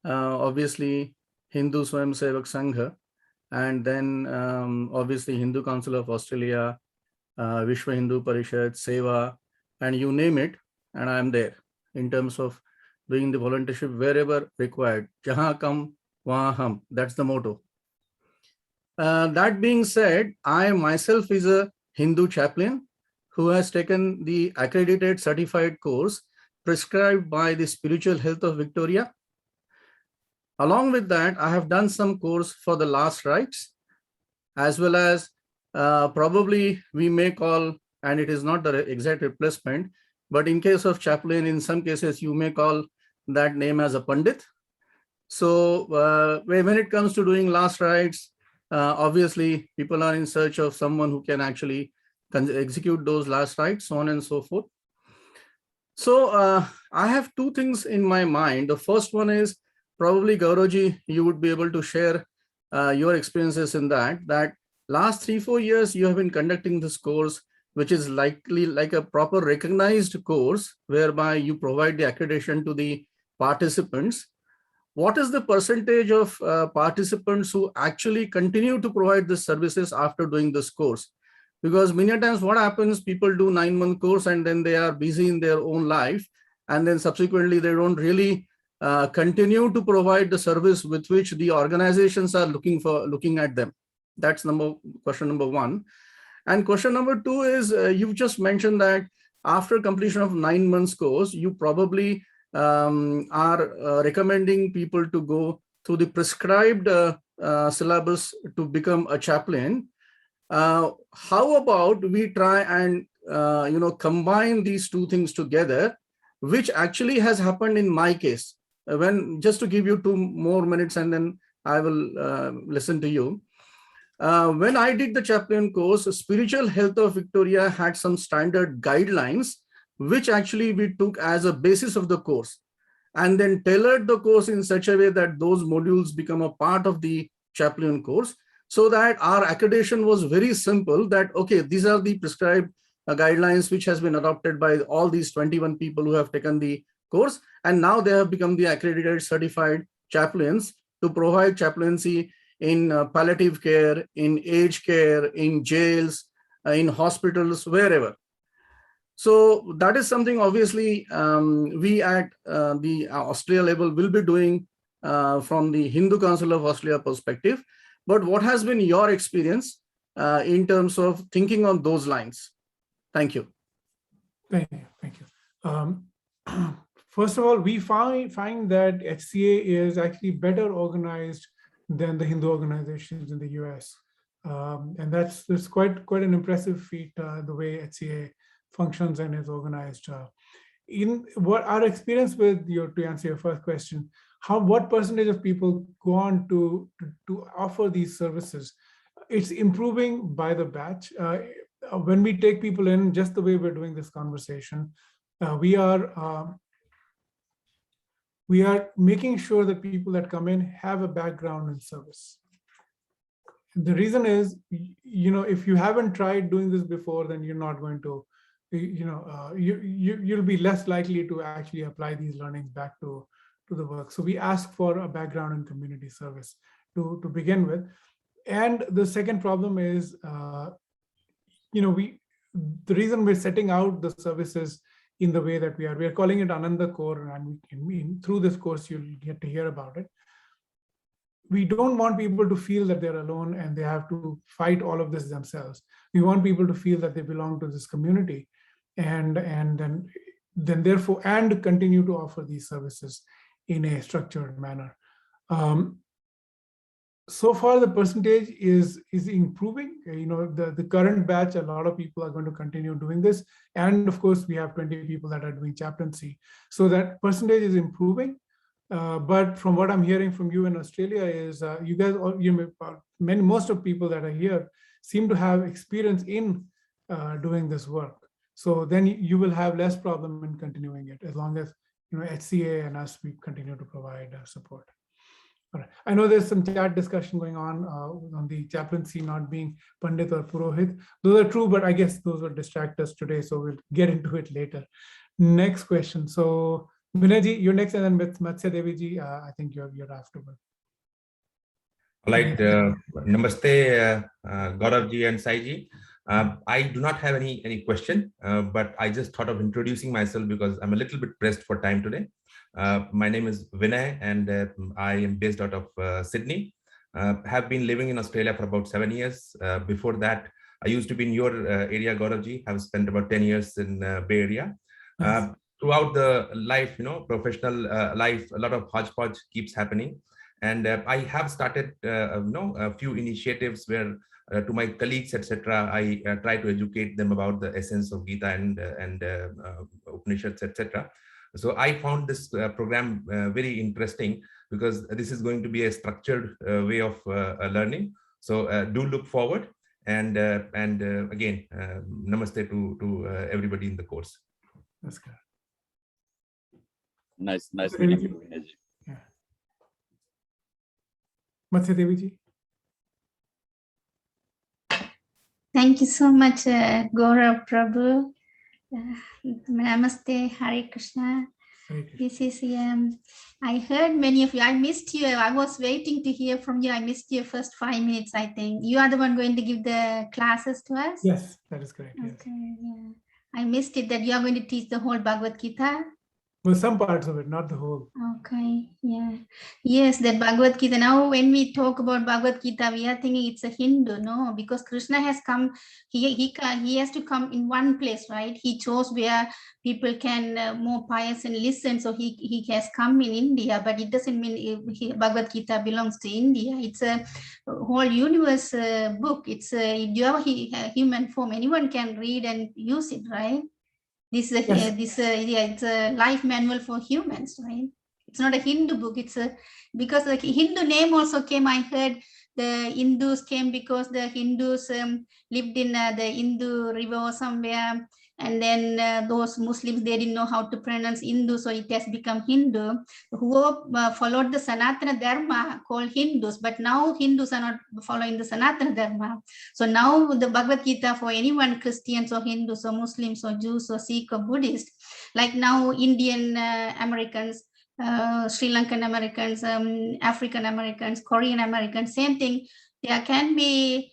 obviously Hindu Swayam Sevak Sangha, and then obviously Hindu Council of Australia, Vishwa Hindu Parishad, Seva, and you name it, and I am there in terms of doing the volunteership wherever required. Jahan kam, wahan hum. That's the motto. That being said, I myself is a Hindu chaplain who has taken the accredited certified course prescribed by the Spiritual Health of Victoria. Along with that, I have done some course for the last rites, as well as probably we may call, and it is not the exact replacement, but in case of chaplain, in some cases, you may call that name as a Pandit. So when it comes to doing last rites, obviously people are in search of someone who can actually execute those last rites, so on and so forth. So I have two things in my mind. The first one is probably Gauroji, you would be able to share your experiences in that last 3-4 years you have been conducting this course, which is likely like a proper recognized course whereby you provide the accreditation to the participants. What is the percentage of participants who actually continue to provide the services after doing this course? Because many times what happens, people do 9-month course and then they are busy in their own life, and then subsequently they don't really continue to provide the service with which the organizations are looking at them. That's question number one. And question number two is, you've just mentioned that after completion of 9 months course, you probably are recommending people to go through the prescribed syllabus to become a chaplain. How about we try and combine these two things together, which actually has happened in my case. Just to give you 2 more minutes and then I will listen to you. When I did the chaplain course, Spiritual Health of Victoria had some standard guidelines, which actually we took as a basis of the course, and then tailored the course in such a way that those modules become a part of the chaplain course, so that our accreditation was very simple, that, okay, these are the prescribed guidelines which has been adopted by all these 21 people who have taken the course, and now they have become the accredited certified chaplains to provide chaplaincy in palliative care, in aged care, in jails, in hospitals, wherever. So that is something obviously we at the Australia level will be doing from the Hindu Council of Australia perspective. But what has been your experience in terms of thinking on those lines? Thank you. Thank you. First of all, we find that HCA is actually better organized than the Hindu organizations in the US. And that's quite an impressive feat, the way HCA functions and is organized. In what our experience with to answer your first question, what percentage of people go on to offer these services? it's improving by the batch. When we take people in, just the way we're doing this conversation, we are making sure that people that come in have a background in service. The reason is, if you haven't tried doing this before, then you're not going to, you'll be less likely to actually apply these learnings back to the work. So we ask for a background in community service to begin with. And the second problem is, the reason we're setting out the services in the way that we are calling it Ananda Core, and through this course, you'll get to hear about it. We don't want people to feel that they're alone and they have to fight all of this themselves. We want people to feel that they belong to this community and then therefore, and continue to offer these services in a structured manner. So far, the percentage is improving. The current batch, a lot of people are going to continue doing this. And of course, we have 20 people that are doing chaplaincy. So that percentage is improving. But from what I'm hearing from you in Australia is you guys, most of people that are here seem to have experience in doing this work. So then you will have less problem in continuing it as long as HCA and us, we continue to provide support. All right. I know there's some chat discussion going on the chaplaincy not being Pandit or Purohit. Those are true, but I guess those will distract us today. So we'll get into it later. Next question. So Vinayji, you're next, and then with Matsya Deviji, I think you're afterward. All right. Namaste, Gauravji and Saiji. I do not have any question, but I just thought of introducing myself because I'm a little bit pressed for time today. My name is Vinay, and I am based out of Sydney. Have been living in Australia for about 7 years. Before that, I used to be in your area, Gauravji. I've spent about 10 years in Bay Area. Nice. Throughout the life, professional life, a lot of hodgepodge keeps happening. And I have started, a few initiatives where to my colleagues, etc., I try to educate them about the essence of Gita and Upanishads, etc. So I found this program very interesting because this is going to be a structured way of learning. So do look forward. And again, namaste to everybody in the course. That's good. Nice meeting you, Vinay. Yeah. Matsya Deviji. Thank you so much, Gaurav Prabhu. Namaste, Hare Krishna. This is, I heard many of you. I missed you. I was waiting to hear from you. I missed your first 5 minutes, I think. You are the one going to give the classes to us? Yes, that is correct. Okay, yes. Yeah. I missed it that you are going to teach the whole Bhagavad Gita. Well, some parts of it, not the whole. Okay, yeah. Yes, that Bhagavad Gita. Now, when we talk about Bhagavad Gita, we are thinking it's a Hindu, no? Because Krishna has come, he has to come in one place, right? He chose where people can more pious and listen. So he has come in India, but it doesn't mean Bhagavad Gita belongs to India. It's a whole universe book. It's you have a human form. Anyone can read and use it, right? This is it's a life manual for humans, right? It's not a Hindu book. It's because the Hindu name also came. I heard the Hindus came because the Hindus lived in the Hindu river or somewhere, and then those Muslims, they didn't know how to pronounce Hindu, so it has become Hindu. Who followed the Sanatana Dharma called Hindus, but now Hindus are not following the Sanatana Dharma. So now the Bhagavad Gita for anyone, Christians or Hindus or Muslims or Jews or Sikh or Buddhist, like now Indian Americans, Sri Lankan Americans, African Americans, Korean Americans, same thing. There can be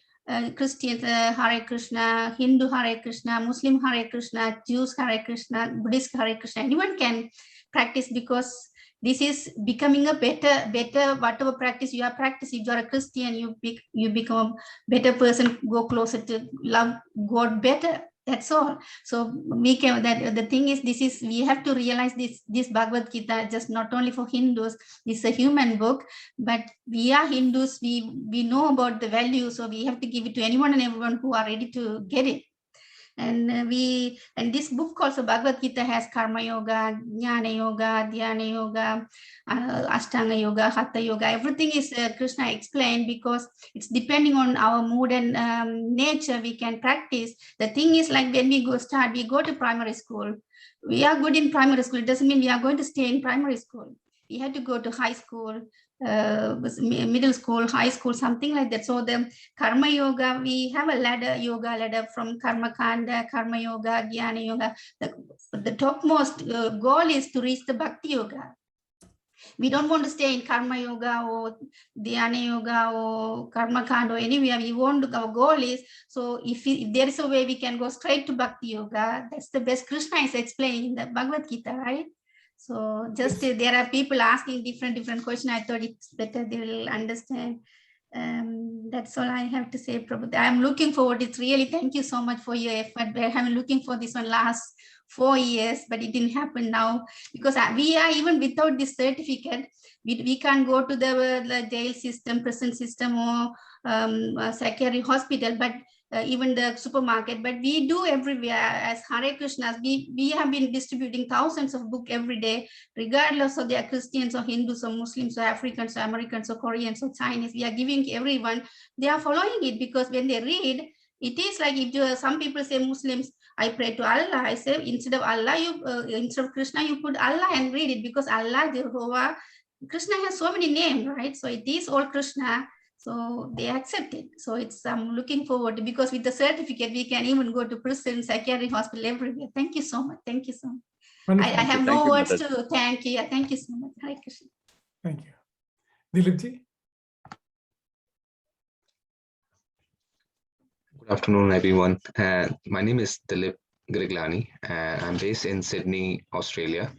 Christians Hare Krishna, Hindu Hare Krishna, Muslim Hare Krishna, Jews Hare Krishna, Buddhist Hare Krishna. Anyone can practice because this is becoming a better whatever practice you are practicing. If you are a Christian, you become a better person, go closer to love God better. That's all. So we can, that the thing is, we have to realize this Bhagavad Gita just not only for Hindus. It's a human book, but we are Hindus. We know about the value, so we have to give it to anyone and everyone who are ready to get it. And this book also, Bhagavad Gita, has Karma Yoga, Jnana Yoga, Dhyana Yoga, Ashtanga Yoga, Hatha Yoga. Everything is Krishna explained, because it's depending on our mood and nature we can practice. The thing is, like when we go to primary school. We are good in primary school. It doesn't mean we are going to stay in primary school. We have to go to high school, middle school, high school, something like that. So the Karma Yoga, we have a yoga ladder from Karma Kanda, Karma Yoga, Jnana Yoga. The topmost goal is to reach the Bhakti Yoga. We don't want to stay in Karma Yoga or Dhyana Yoga or Karma Kanda or anywhere. We want to, our goal is, so if there is a way we can go straight to Bhakti Yoga, that's the best. Krishna is explaining in the Bhagavad Gita, right? So just there are people asking different questions. I thought it's better they will understand. That's all I have to say, Prabhu. I'm looking forward. It's really, thank you so much for your effort. I have been looking for this one last 4 years, but it didn't happen now, because we are, even without this certificate, we can't go to the jail system, prison system, or psychiatric hospital, but even the supermarket. But we do everywhere as Hare Krishnas. We have been distributing thousands of books every day, regardless of they are Christians or Hindus or Muslims or Africans or Americans or Koreans or Chinese. We are giving everyone. They are following it, because when they read, it is like, if some people say Muslims, I pray to Allah. I say, instead of Allah, instead of Krishna, you put Allah and read it, because Allah, Jehovah, Krishna has so many names, right? So it is all Krishna. So they accept it. So it's, I'm looking forward to, because with the certificate, we can even go to prison, psychiatric hospital, everywhere. Thank you so much. Thank you so much. I have no words to thank you. Thank you so much. Hare Krishna. Thank you. Dilipji? Good afternoon, everyone. My name is Dilip Griglani. I'm based in Sydney, Australia.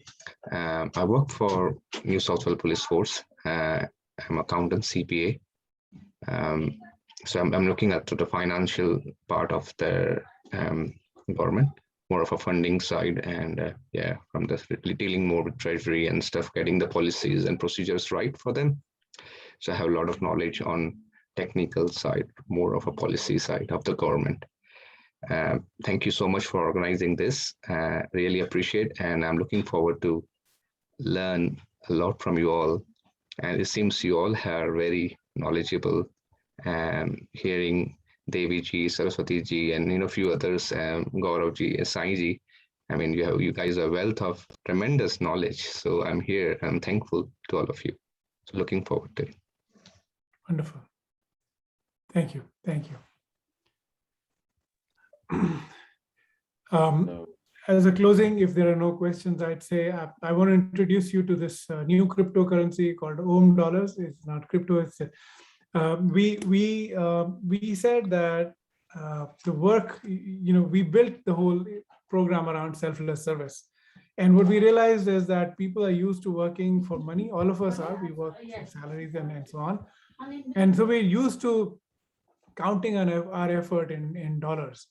I work for New South Wales Police Force. I'm accountant, CPA. So I'm looking at the financial part of the government, more of a funding side, and yeah, from the dealing more with treasury and stuff, getting the policies and procedures right for them. So I have a lot of knowledge on technical side, more of a policy side of the government. Thank you so much for organizing this. Really appreciate, and I'm looking forward to learn a lot from you all. And it seems you all are very knowledgeable. Hearing Devi ji, Saraswati ji, and a few others, Gaurav ji, Sai ji. I mean, you guys are a wealth of tremendous knowledge. So I'm here. I'm thankful to all of you. So looking forward to it. Wonderful. Thank you. Thank you. As a closing, if there are no questions, I'd say I want to introduce you to this new cryptocurrency called Om Dollars. It's not crypto. It's we said that the work, we built the whole program around selfless service. And what we realized is that people are used to working for money. All of us are. We work for salaries and so on. And so we're used to counting on our effort in dollars.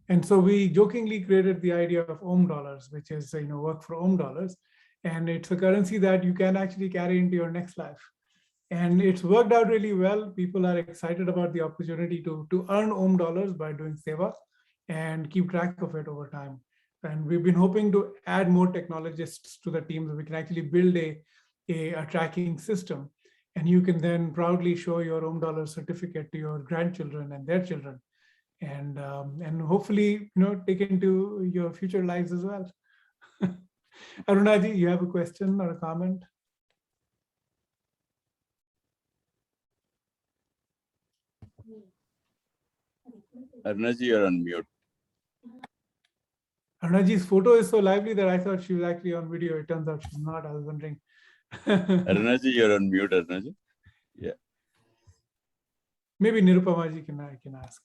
And so we jokingly created the idea of Om Dollars, which is, work for Om Dollars. And it's a currency that you can actually carry into your next life. And it's worked out really well. People are excited about the opportunity to earn Om Dollars by doing seva and keep track of it over time. And we've been hoping to add more technologists to the team so we can actually build a tracking system. And you can then proudly show your Om Dollar certificate to your grandchildren and their children, and hopefully, take into your future lives as well. Arunaji, you have a question or a comment? Arunaji, you're on mute. Arunaji's photo is so lively that I thought she was actually on video. It turns out she's not. I was wondering. Arunaji, you're on mute, Arunaji. Yeah. Maybe Nirupamaji can ask.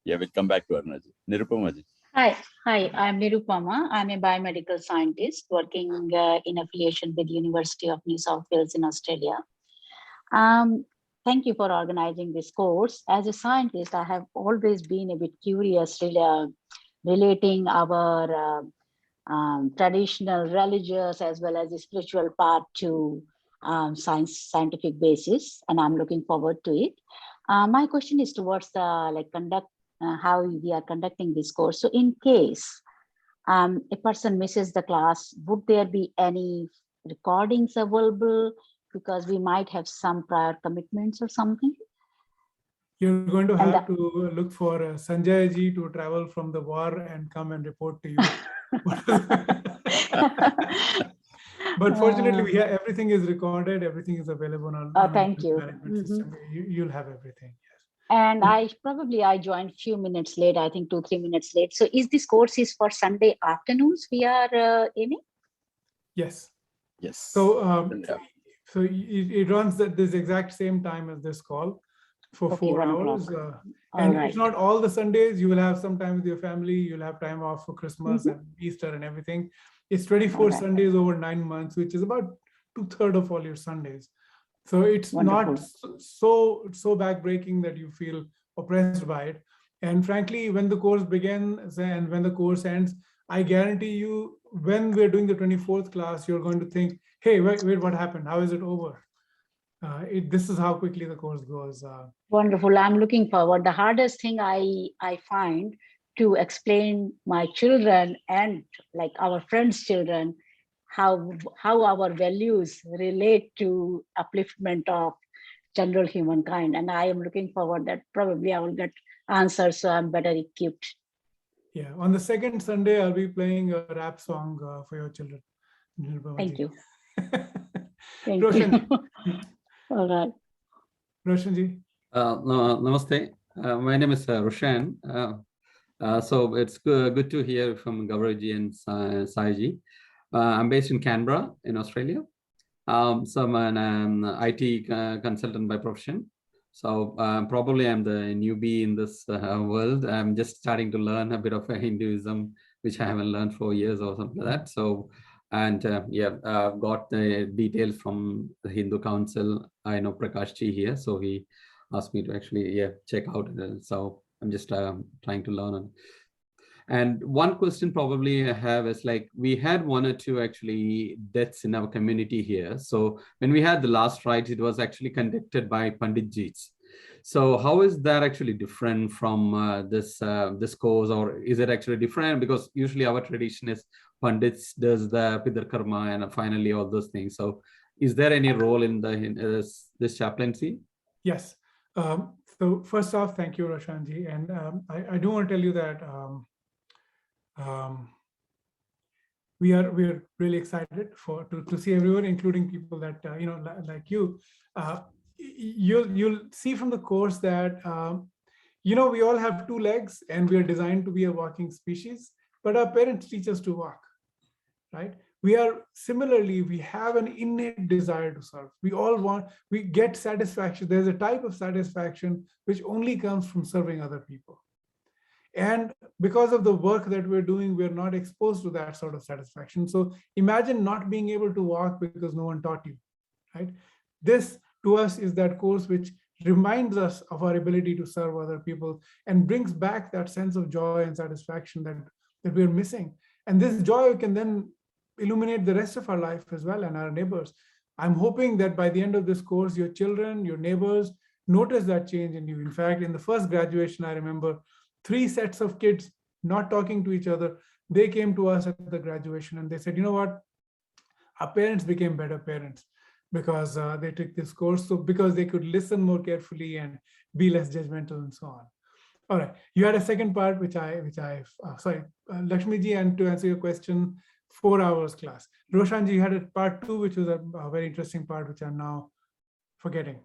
Yeah, we'll come back to Arunaji. Nirupamaji. Hi, I'm Nirupama. I'm a biomedical scientist working in affiliation with the University of New South Wales in Australia. Thank you for organizing this course. As a scientist, I have always been a bit curious relating our traditional religious as well as the spiritual part to scientific basis, and I'm looking forward to it. My question is towards the how we are conducting this course. So in case a person misses the class, would there be any recordings available? Because we might have some prior commitments or something. You're going to And have to look for Sanjay ji to travel from the war and come and report to you. But fortunately, we have, everything is recorded, everything is available on thank you. management system. You'll have everything. Yes. And I joined a few minutes late, I think 2-3 minutes late. So is this course is for Sunday afternoons we are aiming? Yes. Yes. So it runs at this exact same time as this call for 4 hours. And it's not all the Sundays. You will have some time with your family. You'll have time off for Christmas and Easter and everything. It's 24 Sundays over 9 months, which is about 2/3 of all your Sundays. So it's not so backbreaking that you feel oppressed by it. And frankly, when the course begins and when the course ends, I guarantee you, when we're doing the 24th class, you're going to think, hey, wait, what happened? How is it over? This is how quickly the course goes. Wonderful. I'm looking forward. The hardest thing I find to explain my children and like our friends' children, how our values relate to upliftment of general humankind. And I am looking forward that probably I will get answers, so I'm better equipped. Yeah, on the second Sunday, I'll be playing a rap song for your children. Thank you. Thank Roshan. you. All right. Roshanji. Namaste. My name is Roshan. So it's good to hear from Gaurav and Saiji. I'm based in Canberra in Australia. So I'm an IT consultant by profession. So probably I'm the newbie in this world. I'm just starting to learn a bit of Hinduism, which I haven't learned for years or something like that. So, and I've got the details from the Hindu Council. I know Prakash Ji here, so he asked me to actually check out. So I'm just trying to learn. And one question probably I have is like, we had 1 or 2 actually deaths in our community here. So when we had the last rites, it was actually conducted by Panditjis. So how is that actually different from this course, or is it actually different? Because usually our tradition is Pandits does the Pidar Karma and finally all those things. So is there any role in this chaplaincy? Yes. So first off, thank you, Roshanji. And I do want to tell you that we are really excited to see everyone, including people that like you. You'll see from the course that we all have 2 legs and we are designed to be a walking species, but our parents teach us to walk, right? We have an innate desire to serve. We get satisfaction. There's a type of satisfaction which only comes from serving other people. And because of the work that we're doing, we're not exposed to that sort of satisfaction. So imagine not being able to walk because no one taught you, right? This to us is that course which reminds us of our ability to serve other people and brings back that sense of joy and satisfaction that we're missing. And this joy can then illuminate the rest of our life as well and our neighbors. I'm hoping that by the end of this course, your children, your neighbors notice that change in you. In fact, in the first graduation, I remember 3 sets of kids not talking to each other. They came to us at the graduation and they said, you know what? Our parents became better parents because they took this course. So because they could listen more carefully and be less judgmental and so on. All right. You had a second part, sorry, Lakshmi ji, and to answer your question, 4 hours class. Roshan ji, you had a part 2, which was a very interesting part, which I'm now forgetting.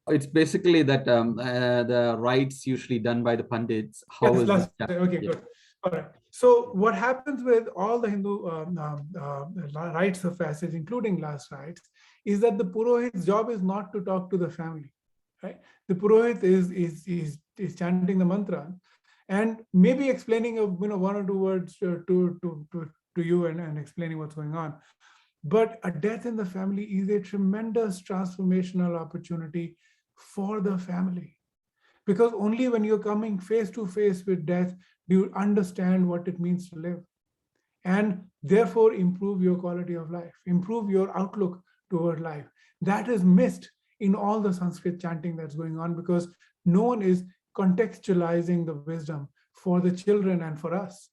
It's basically that the rites usually done by the Pandits. How is this? Okay, good. All right. So what happens with all the Hindu rites of passage, including last rites, is that the Purohit's job is not to talk to the family, right? The Purohit is chanting the mantra and maybe explaining 1 or 2 words to you and explaining what's going on. But a death in the family is a tremendous transformational opportunity for the family. Because only when you're coming face to face with death do you understand what it means to live. And therefore improve your quality of life, improve your outlook toward life. That is missed in all the Sanskrit chanting that's going on because no one is contextualizing the wisdom for the children and for us.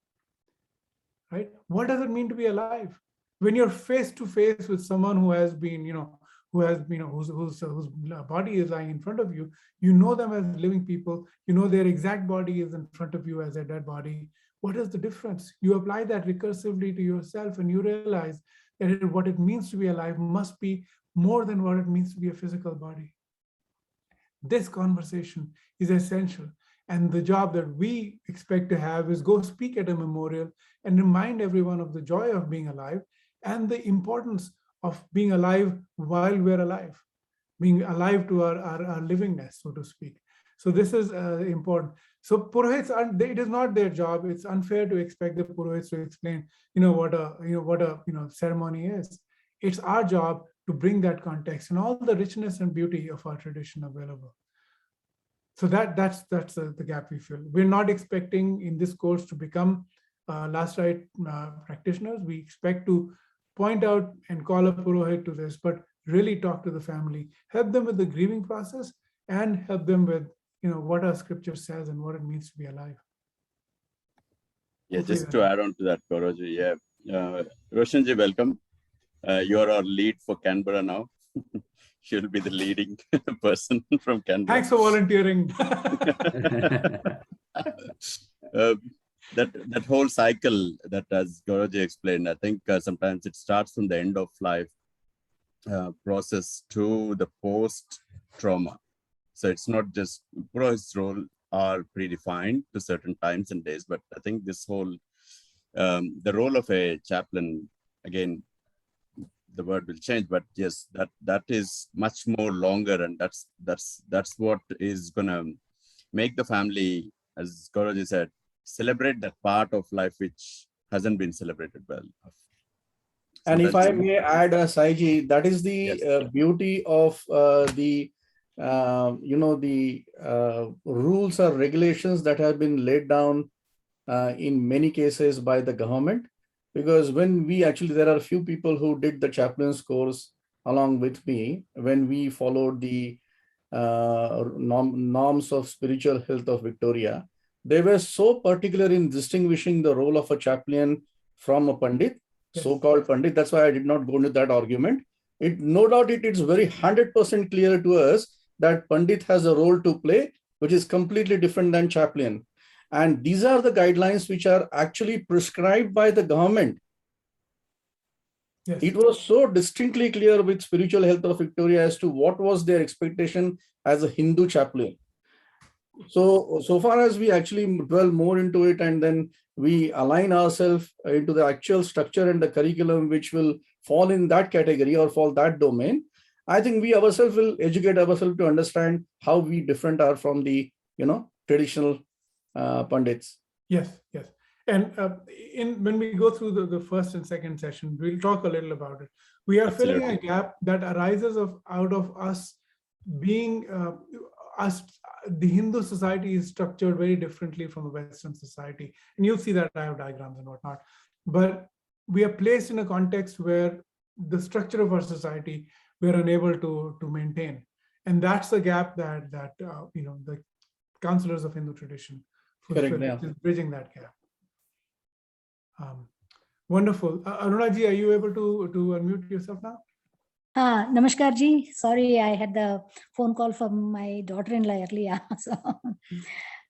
Right? What does it mean to be alive? When you're face to face with someone who has been, whose body is lying in front of you, you know them as living people, you know their exact body is in front of you as a dead body. What is the difference? You apply that recursively to yourself and you realize that what it means to be alive must be more than what it means to be a physical body. This conversation is essential. And the job that we expect to have is go speak at a memorial and remind everyone of the joy of being alive and the importance of being alive while we're alive, being alive to our livingness, so to speak. So this is important. So Purohits, it is not their job. It's unfair to expect the Purohits to explain, what a ceremony is. It's our job to bring that context and all the richness and beauty of our tradition available. So that's the gap we fill. We're not expecting in this course to become last rite practitioners. We expect to point out and call a Purohit to this, but really talk to the family, help them with the grieving process, and help them with what our scripture says and what it means to be alive. Yeah, Hopefully just to add on to that, Gaurav-ji, yeah, Roshanji, welcome. You're our lead for Canberra now. She'll be the leading person from Canberra. Thanks for volunteering. That whole cycle that, as Gaurav-ji explained, I think sometimes it starts from the end of life process to the post-trauma. So it's not just Purohit's role are predefined to certain times and days, but I think this whole, the role of a chaplain, again, the word will change, but yes, that is much more longer, and that's what is gonna make the family, as Gaurav-ji said, celebrate that part of life which hasn't been celebrated well. And if I may add, Saiji, that is the beauty of the rules or regulations that have been laid down in many cases by the government. Because when we actually, there are a few people who did the chaplain's course along with me, when we followed the norms of spiritual health of Victoria, they were so particular in distinguishing the role of a chaplain from a Pandit, so-called Pandit. That's why I did not go into that argument. No doubt it is very 100% clear to us that Pandit has a role to play, which is completely different than chaplain. And these are the guidelines which are actually prescribed by the government. Yes. It was so distinctly clear with Spiritual Health of Victoria as to what was their expectation as a Hindu chaplain. So far as we actually dwell more into it and then we align ourselves into the actual structure and the curriculum which will fall in that category or fall that domain, I think we ourselves will educate ourselves to understand how we different are from the traditional Pandits. Yes. And when we go through the first and second session, we'll talk a little about it. We are filling a gap that arises out of us being the Hindu society is structured very differently from the Western society. And you'll see that I have diagrams and whatnot. But we are placed in a context where the structure of our society we're unable to maintain. And that's the gap that the counselors of Hindu tradition fulfill, is bridging that gap. Wonderful. Arunaji, are you able to unmute yourself now? Namaskar ji. Sorry, I had the phone call from my daughter-in-law earlier. So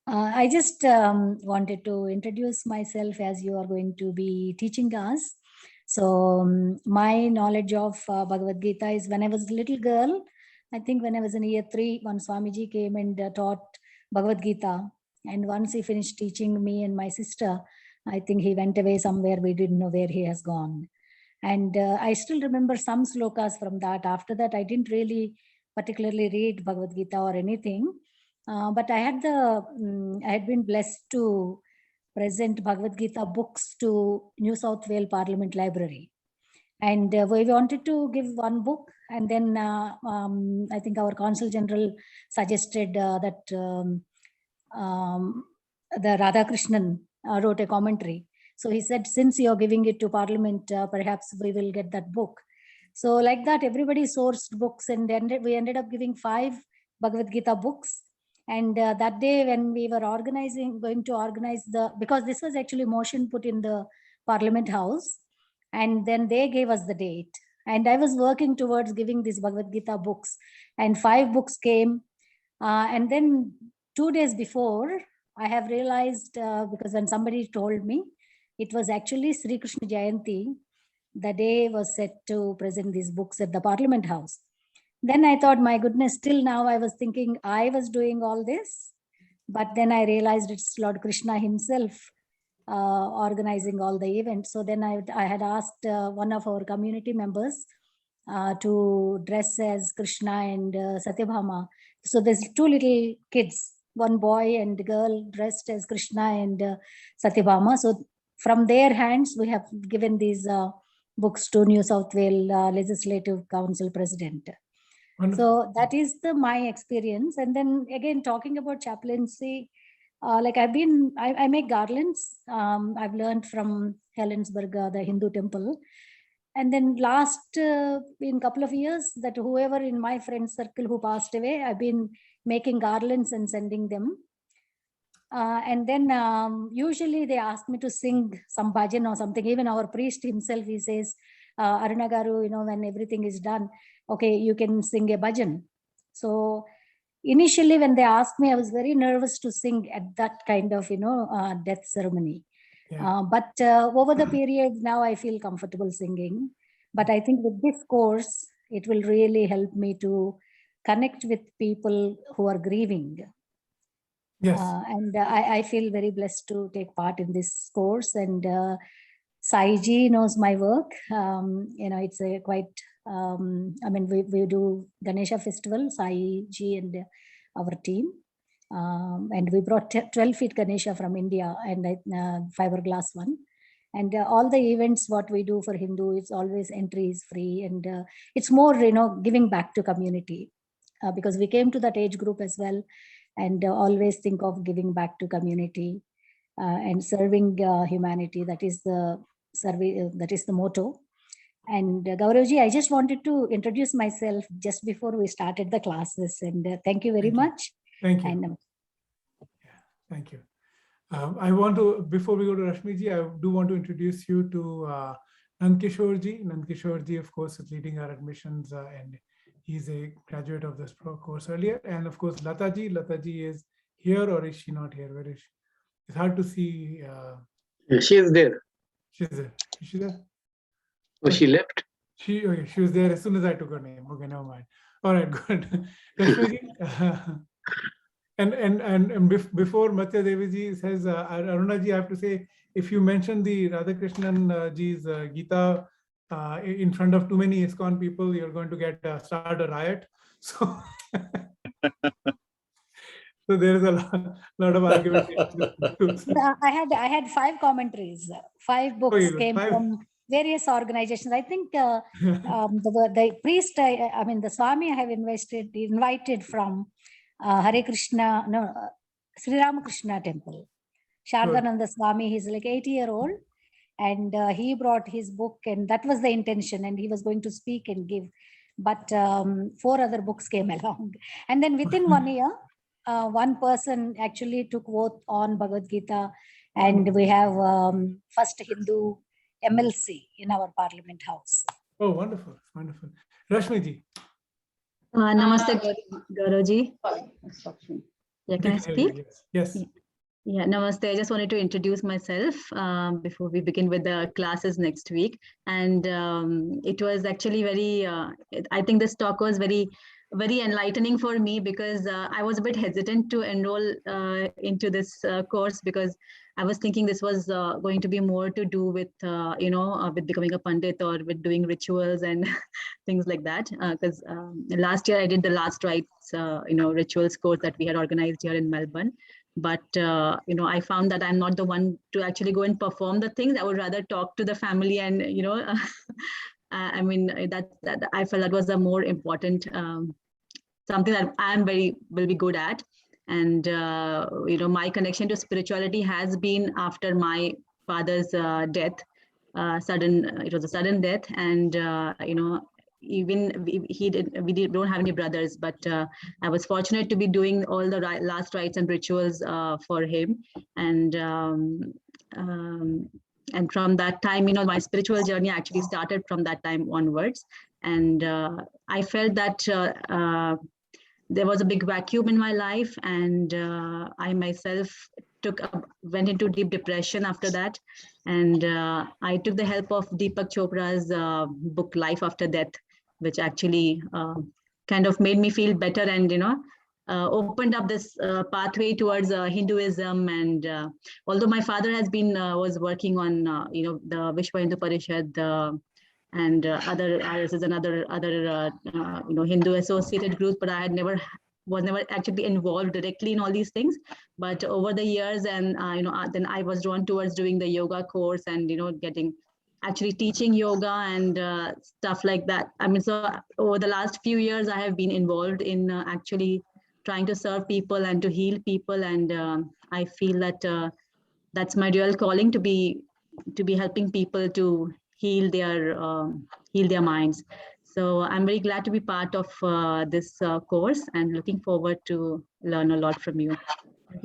I just wanted to introduce myself as you are going to be teaching us. So my knowledge of Bhagavad Gita is when I was a little girl, I think when I was in year 3, one Swamiji came and taught Bhagavad Gita. And once he finished teaching me and my sister, I think he went away somewhere. We didn't know where he has gone. And I still remember some slokas from that. After that, I didn't really particularly read Bhagavad Gita or anything. But I had been blessed to present Bhagavad Gita books to New South Wales Parliament Library. And we wanted to give one book. And then I think our Consul General suggested that the Radhakrishnan wrote a commentary. So he said, since you're giving it to Parliament, perhaps we will get that book. So like that, everybody sourced books, and then we ended up giving 5 Bhagavad Gita books. And that day when we were going to organize because this was actually motion put in the Parliament House, and then they gave us the date. And I was working towards giving these Bhagavad Gita books, and 5 books came. And then 2 days before, I have realized, because when somebody told me, it was actually Sri Krishna Jayanti. The day was set to present these books at the Parliament House. Then I thought, my goodness, till now I was thinking I was doing all this. But then I realized it's Lord Krishna himself organizing all the events. So then I had asked one of our community members to dress as Krishna and Satyabhama. So there's 2 little kids, one boy and girl dressed as Krishna and Satyabhama. So from their hands, we have given these books to New South Wales Legislative Council President. So that is my experience. And then again, talking about chaplaincy, like I make garlands. I've learned from Helensburgh, the Hindu temple. And then last in couple of years, that whoever in my friend circle who passed away, I've been making garlands and sending them. And then usually they ask me to sing some bhajan or something. Even our priest himself, he says, Aruna Garu, when everything is done, okay, you can sing a bhajan. So initially when they asked me, I was very nervous to sing at that kind of, death ceremony. Yeah. But over the period, now I feel comfortable singing. But I think with this course, it will really help me to connect with people who are grieving. Yes. And I feel very blessed to take part in this course. And Sai Ji knows my work. It's a quite, we do Ganesha festival, Sai Ji and our team. And we brought 12 feet Ganesha from India and fiberglass one. And all the events, what we do for Hindu, it's always entry is free. And it's more, giving back to community because we came to that age group as well. And always think of giving back to community and serving humanity. That is the survey. That is the motto. And Gauravji, I just wanted to introduce myself just before we started the classes. And thank you very much. Thank you. And, thank you. I want to, before we go to Rashmiji, I do want to introduce you to Nandkishorji. Nandkishorji, of course, is leading our admissions and he's a graduate of this course earlier. And of course, Lataji. Lataji is here, or is she not here? Where is she? It's hard to see. She is there. She's there. Is she there? Oh, she left? She was there as soon as I took her name. Okay, never mind. All right, good. and before Matya Devi says, Arunaji, I have to say, if you mention the Radhakrishnan ji's Gita in front of too many ISKCON people, you're going to start a riot. So, so there is a lot of argumentation. I had 5 commentaries. 5 books came from various organizations. I think the priest, the Swami I have invited from Hare Krishna, Sri Ramakrishna temple. Shardananda Swami, he's like 80-year-old. And he brought his book, and that was the intention. And he was going to speak and give, but 4 other books came along. And then within 1 year, one person actually took oath on Bhagavad Gita, and we have first Hindu MLC in our Parliament House. Oh, wonderful, wonderful. Rashmiji. Namaste, Gauravji. Yeah, can I speak? Yes. Yeah, namaste. I just wanted to introduce myself before we begin with the classes next week. And it was actually very, I think this talk was very enlightening for me, because I was a bit hesitant to enroll into this course, because I was thinking this was going to be more to do with, with becoming a Pandit or with doing rituals and things like that. Because last year I did the last rites, rituals course that we had organized here in Melbourne. But, I found that I'm not the one to actually go and perform the things. I would rather talk to the family and, I mean, that I felt that was a more important, something that will be good at. And, my connection to spirituality has been after my father's death, it was a sudden death. And, even we don't have any brothers, but I was fortunate to be doing all the last rites and rituals for him. And from that time, my spiritual journey actually started from that time onwards. And I felt that there was a big vacuum in my life, and I myself went into deep depression after that. And I took the help of Deepak Chopra's book Life After Death, which actually kind of made me feel better, and opened up this pathway towards Hinduism. And although my father was working on the Vishwa Hindu Parishad and other RSS and other Hindu associated groups, but I was never actually involved directly in all these things. But over the years, and then I was drawn towards doing the yoga course, and actually teaching yoga and stuff like that. I mean, so over the last few years, I have been involved in actually trying to serve people and to heal people, and I feel that that's my real calling, to be helping people to heal their minds. So I'm very glad to be part of this course, and looking forward to learn a lot from you.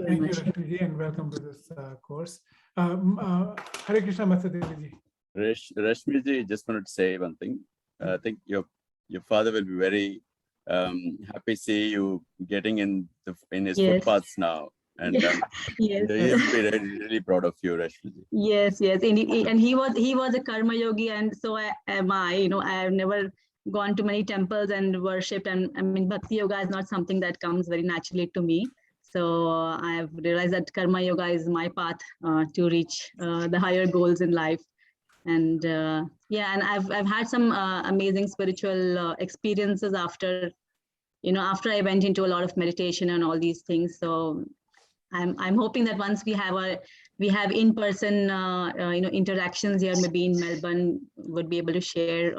Thank you, Rashmiji, and welcome to this course. Hare Krishna, Matsadevi. Rashmiji, just wanted to say one thing. I think your father will be very happy to see you getting in his footpaths now. And yes. He'll be really proud of you, Rashmiji. Yes, and he was a karma yogi, and so am I. I have never gone to many temples and worshipped, and I mean, bhakti yoga is not something that comes very naturally to me. So I have realized that karma yoga is my path to reach the higher goals in life. And yeah, and I've had some amazing spiritual experiences after I went into a lot of meditation and all these things. So I'm hoping that once we have in-person interactions here, maybe in Melbourne, would be able to share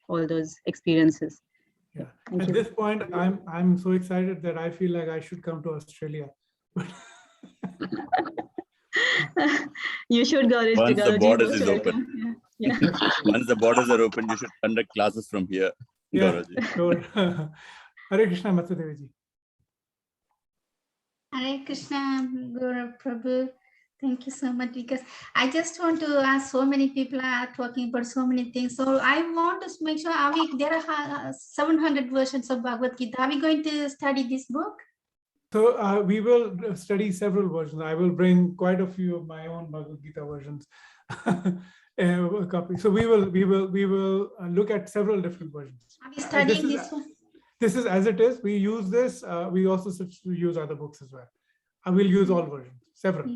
all those experiences. Yeah. At this point, I'm so excited that I feel like I should come to Australia. You should go. Once the borders is open. Yeah. Once the borders are open, you should conduct classes from here. Yeah, sure. Hare Krishna, Matsadevi. Hare Krishna, Guru Prabhu. Thank you so much, because I just want to ask, so many people are talking about so many things. So I want to make sure, there are 700 versions of Bhagavad Gita. Are we going to study this book? So we will study several versions. I will bring quite a few of my own Bhagavad Gita versions. A copy. So we will look at several different versions. Are we studying this one? This is as it is. We use this. We also use other books as well. I will use all versions, several.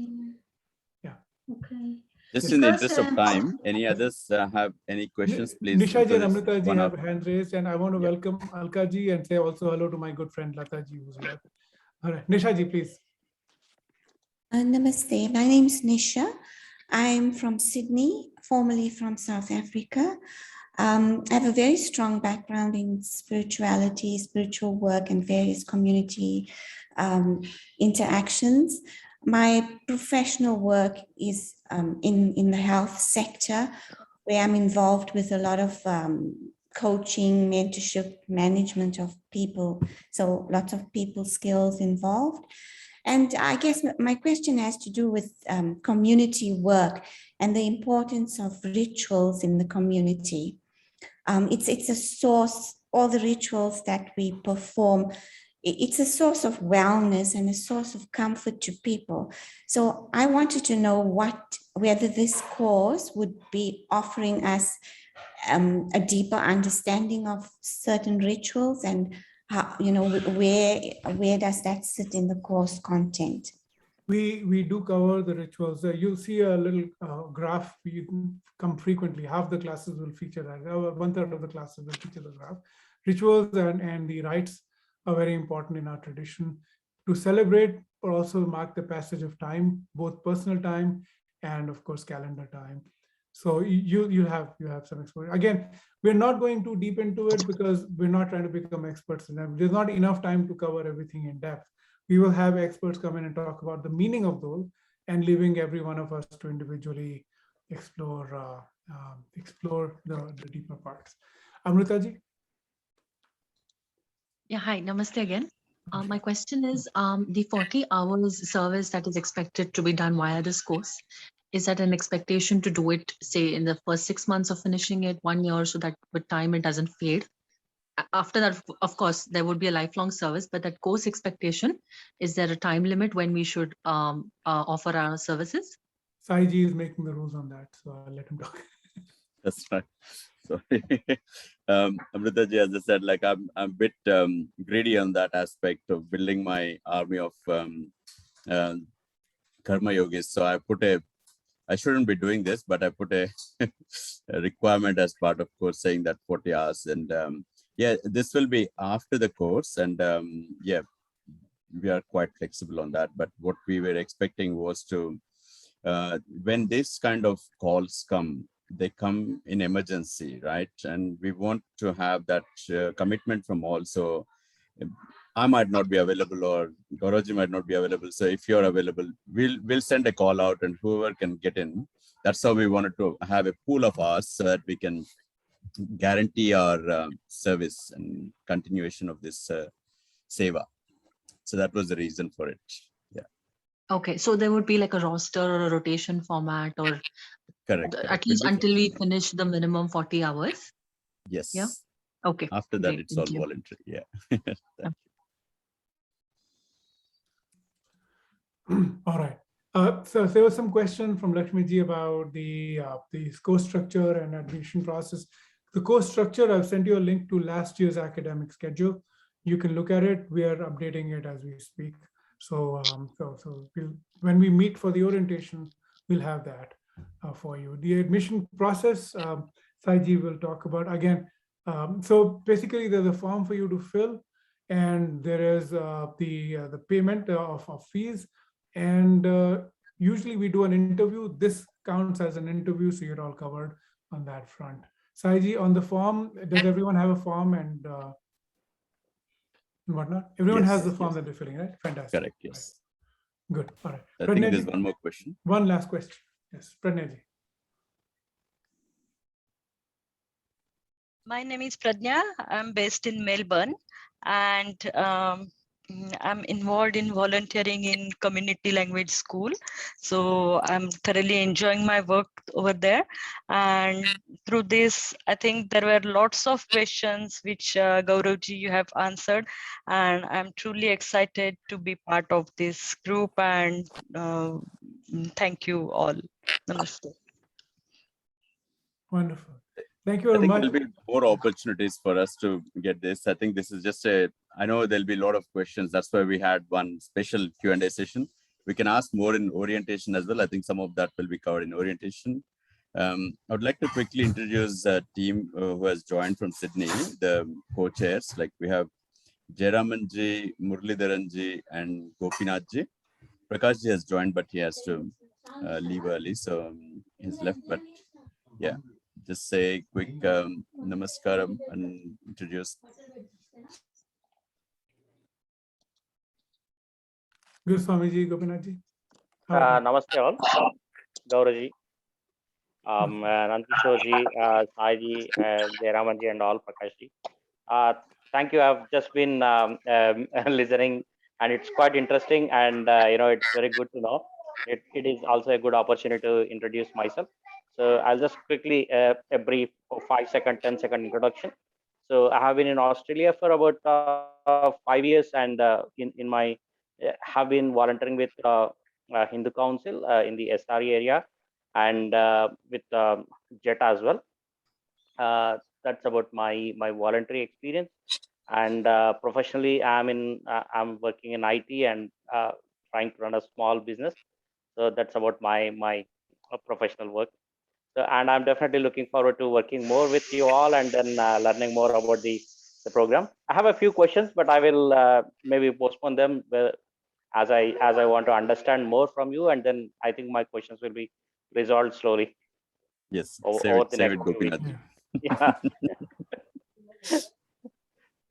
Yeah. Okay. Just in the interest of time, any others have any questions, please? Nishaji and Amritaji have hands raised, and I want to welcome Alkaji and say also hello to my good friend Lataji who's here. All right, Nishaji, please. Namaste. My name is Nisha. I'm from Sydney, formerly from South Africa. I have a very strong background in spirituality, spiritual work, and various community interactions. My professional work is in the health sector, where I'm involved with a lot of coaching, mentorship, management of people. So lots of people skills involved. And I guess my question has to do with community work and the importance of rituals in the community. It's a source, all the rituals that we perform, it's a source of wellness and a source of comfort to people. So I wanted to know whether this course would be offering us a deeper understanding of certain rituals, and how, where does that sit in the course content? We do cover the rituals. You'll see a little graph. We come frequently. Half the classes will feature that. 1/3 of the classes will feature the graph. Rituals and the rites are very important in our tradition to celebrate, or also mark the passage of time, both personal time and of course calendar time. So you have some exposure. Again, we're not going too deep into it because we're not trying to become experts in them. There's not enough time to cover everything in depth. We will have experts come in and talk about the meaning of those, and leaving every one of us to individually explore the deeper parts. Amritaji? Yeah, hi, namaste again. My question is, the 40 hours service that is expected to be done via this course, is that an expectation to do it, say, in the first 6 months of finishing it, 1 year, so that with time it doesn't fade? After that, of course, there would be a lifelong service, but that course expectation, is there a time limit when we should offer our services? Saiji is making the rules on that, so I'll let him talk. That's right. Sorry. Amritaji, as I said, like I'm a bit greedy on that aspect of building my army of karma yogis. So I shouldn't be doing this, but I put a requirement as part of course saying that 40 hours. And yeah, this will be after the course. And yeah, we are quite flexible on that. But what we were expecting was to, when this kind of calls come, they come in emergency, right? And we want to have that commitment from all. So I might not be available or Gauraji might not be available. So if you're available, we'll send a call out and whoever can get in. That's how we wanted to have a pool of hours so that we can guarantee our service and continuation of this seva. So that was the reason for it. Yeah. Okay, so there would be like a roster or a rotation format, or Correct. at least until we finish the minimum 40 hours? Yes. Yeah. Okay. After that, great, it's all thank you. voluntary. Yeah. All right. So there was some question from Lakshmi ji about the course structure and admission process. The course structure, I've sent you a link to last year's academic schedule. You can look at it. We are updating it as we speak. So, when we meet for the orientation, we'll have that for you. The admission process, Saiji will talk about again. So basically, there's a form for you to fill, and there is the payment of fees. And usually we do an interview. This counts as an interview, so you're all covered on that front. Saiji, on the form, does everyone have a form and whatnot? Everyone has the form that they're filling, right? Fantastic. Correct, yes. Good, all right. I think there's one more question. One last question. Yes, Pradnya ji. My name is Pradnya. I'm based in Melbourne, and I'm involved in volunteering in community language school. So I'm thoroughly enjoying my work over there. And through this, I think there were lots of questions which Gauravji you have answered. And I'm truly excited to be part of this group, and thank you all. Namaste. Wonderful. Thank you very much. There'll be more opportunities for us to get this. I think this is just I know there'll be a lot of questions. That's why we had one special Q&A session. We can ask more in orientation as well. I think some of that will be covered in orientation. I would like to quickly introduce a team who has joined from Sydney, the co-chairs. Like we have Jayaramanji, Muralidharanji, and Gopinathji. Prakashji has joined, but he has to leave early, so he's left. But yeah. Just say quick namaskaram and introduce. Good, Swamiji, Gopinathji. Namaste all, Gauraji, Nandkishorji, Saiji, Jayaramanji, and all Prakashji. Thank you. I've just been listening, and it's quite interesting, and it's very good to know. It is also a good opportunity to introduce myself. So I'll just quickly a brief 5-second, 10-second introduction. So I have been in Australia for about 5 years, and in my have been volunteering with Hindu Council in the SRE area, and with JET as well. That's about my voluntary experience. And professionally, I'm working in IT and trying to run a small business. So that's about my professional work. So, and I'm definitely looking forward to working more with you all, and then learning more about the program. I have a few questions, but I will maybe postpone them as I want to understand more from you, and then I think my questions will be resolved slowly. Yes, over the save next it, few weeks. Gopinathji. Yeah.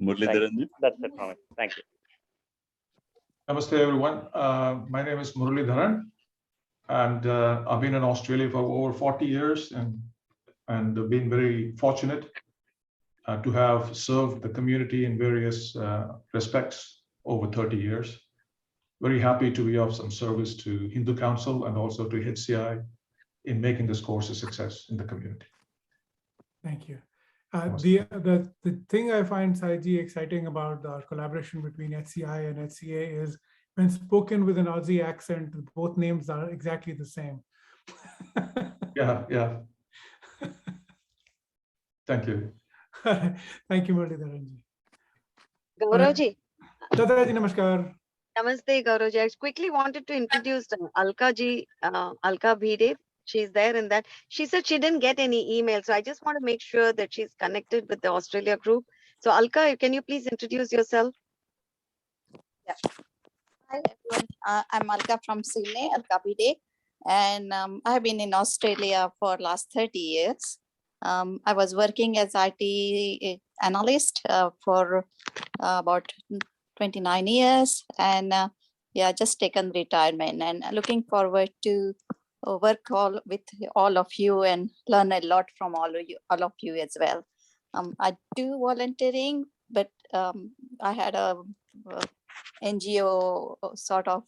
Muralidharanji. That's it from me. Thank you. Namaste, everyone. My name is Muralidharan, and I've been in Australia for over 40 years and been very fortunate to have served the community in various respects over 30 years. Very happy to be of some service to Hindu Council and also to HCI in making this course a success in the community. Thank you. The thing I find, Saiji, exciting about our collaboration between HCI and HCA is when spoken with an Aussie accent, both names are exactly the same. Yeah. Thank you. Thank you, Muralidharanji. Gauravji. Dadaji, namaskar. Namaste, Gauravji. I quickly wanted to introduce Alka ji, Alka Bhide. She's there in that. She said she didn't get any email. So I just want to make sure that she's connected with the Australia group. So Alka, can you please introduce yourself? Yeah. Hi, everyone. I'm Alka from Sydney, Alka Bhide. And I have been in Australia for last 30 years. I was working as IT analyst for about 29 years. And yeah, just taken retirement and looking forward to work with all of you and learn a lot from all of you as well. I do volunteering, but I had a NGO sort of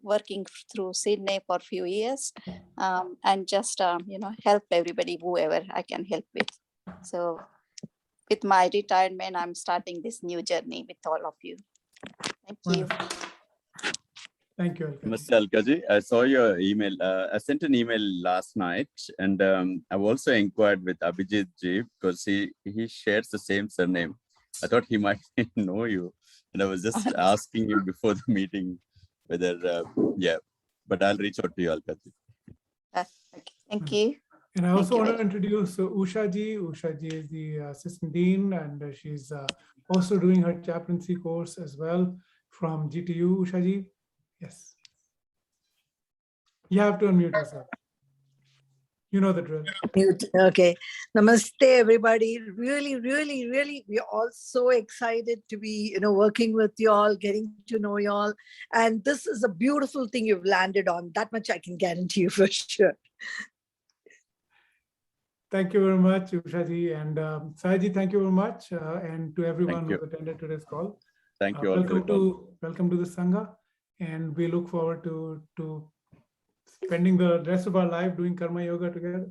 working through Sydney for a few years, and just help everybody, whoever I can help with. So with my retirement, I'm starting this new journey with all of you. Thank you. Thank you, Alka. Mr. Alkaji, I saw your email. I sent an email last night, and I've also inquired with Abhijit ji because he shares the same surname. I thought he might know you, and I was just asking him before the meeting whether, yeah, but I'll reach out to you, Alkaji. Okay. Thank you. And I also want to introduce Usha ji. Usha ji is the assistant dean, and she's also doing her chaplaincy course as well from GTU. Usha ji, yes. You have to unmute yourself. You know the drill. Okay. Namaste, everybody. Really, we're all so excited to be, working with you all, getting to know you all. And this is a beautiful thing you've landed on. That much I can guarantee you for sure. Thank you very much, Usha ji. And Saiji, thank you very much. And to everyone who attended today's call. Thank you all. Welcome to the Sangha. And we look forward to spending the rest of our life doing karma yoga together.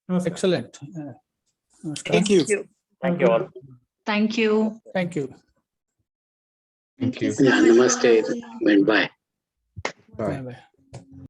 Namaskar. Excellent. Thank you. Thank you all. Thank you. Thank you. Yeah, namaste. Bye. Bye. Bye.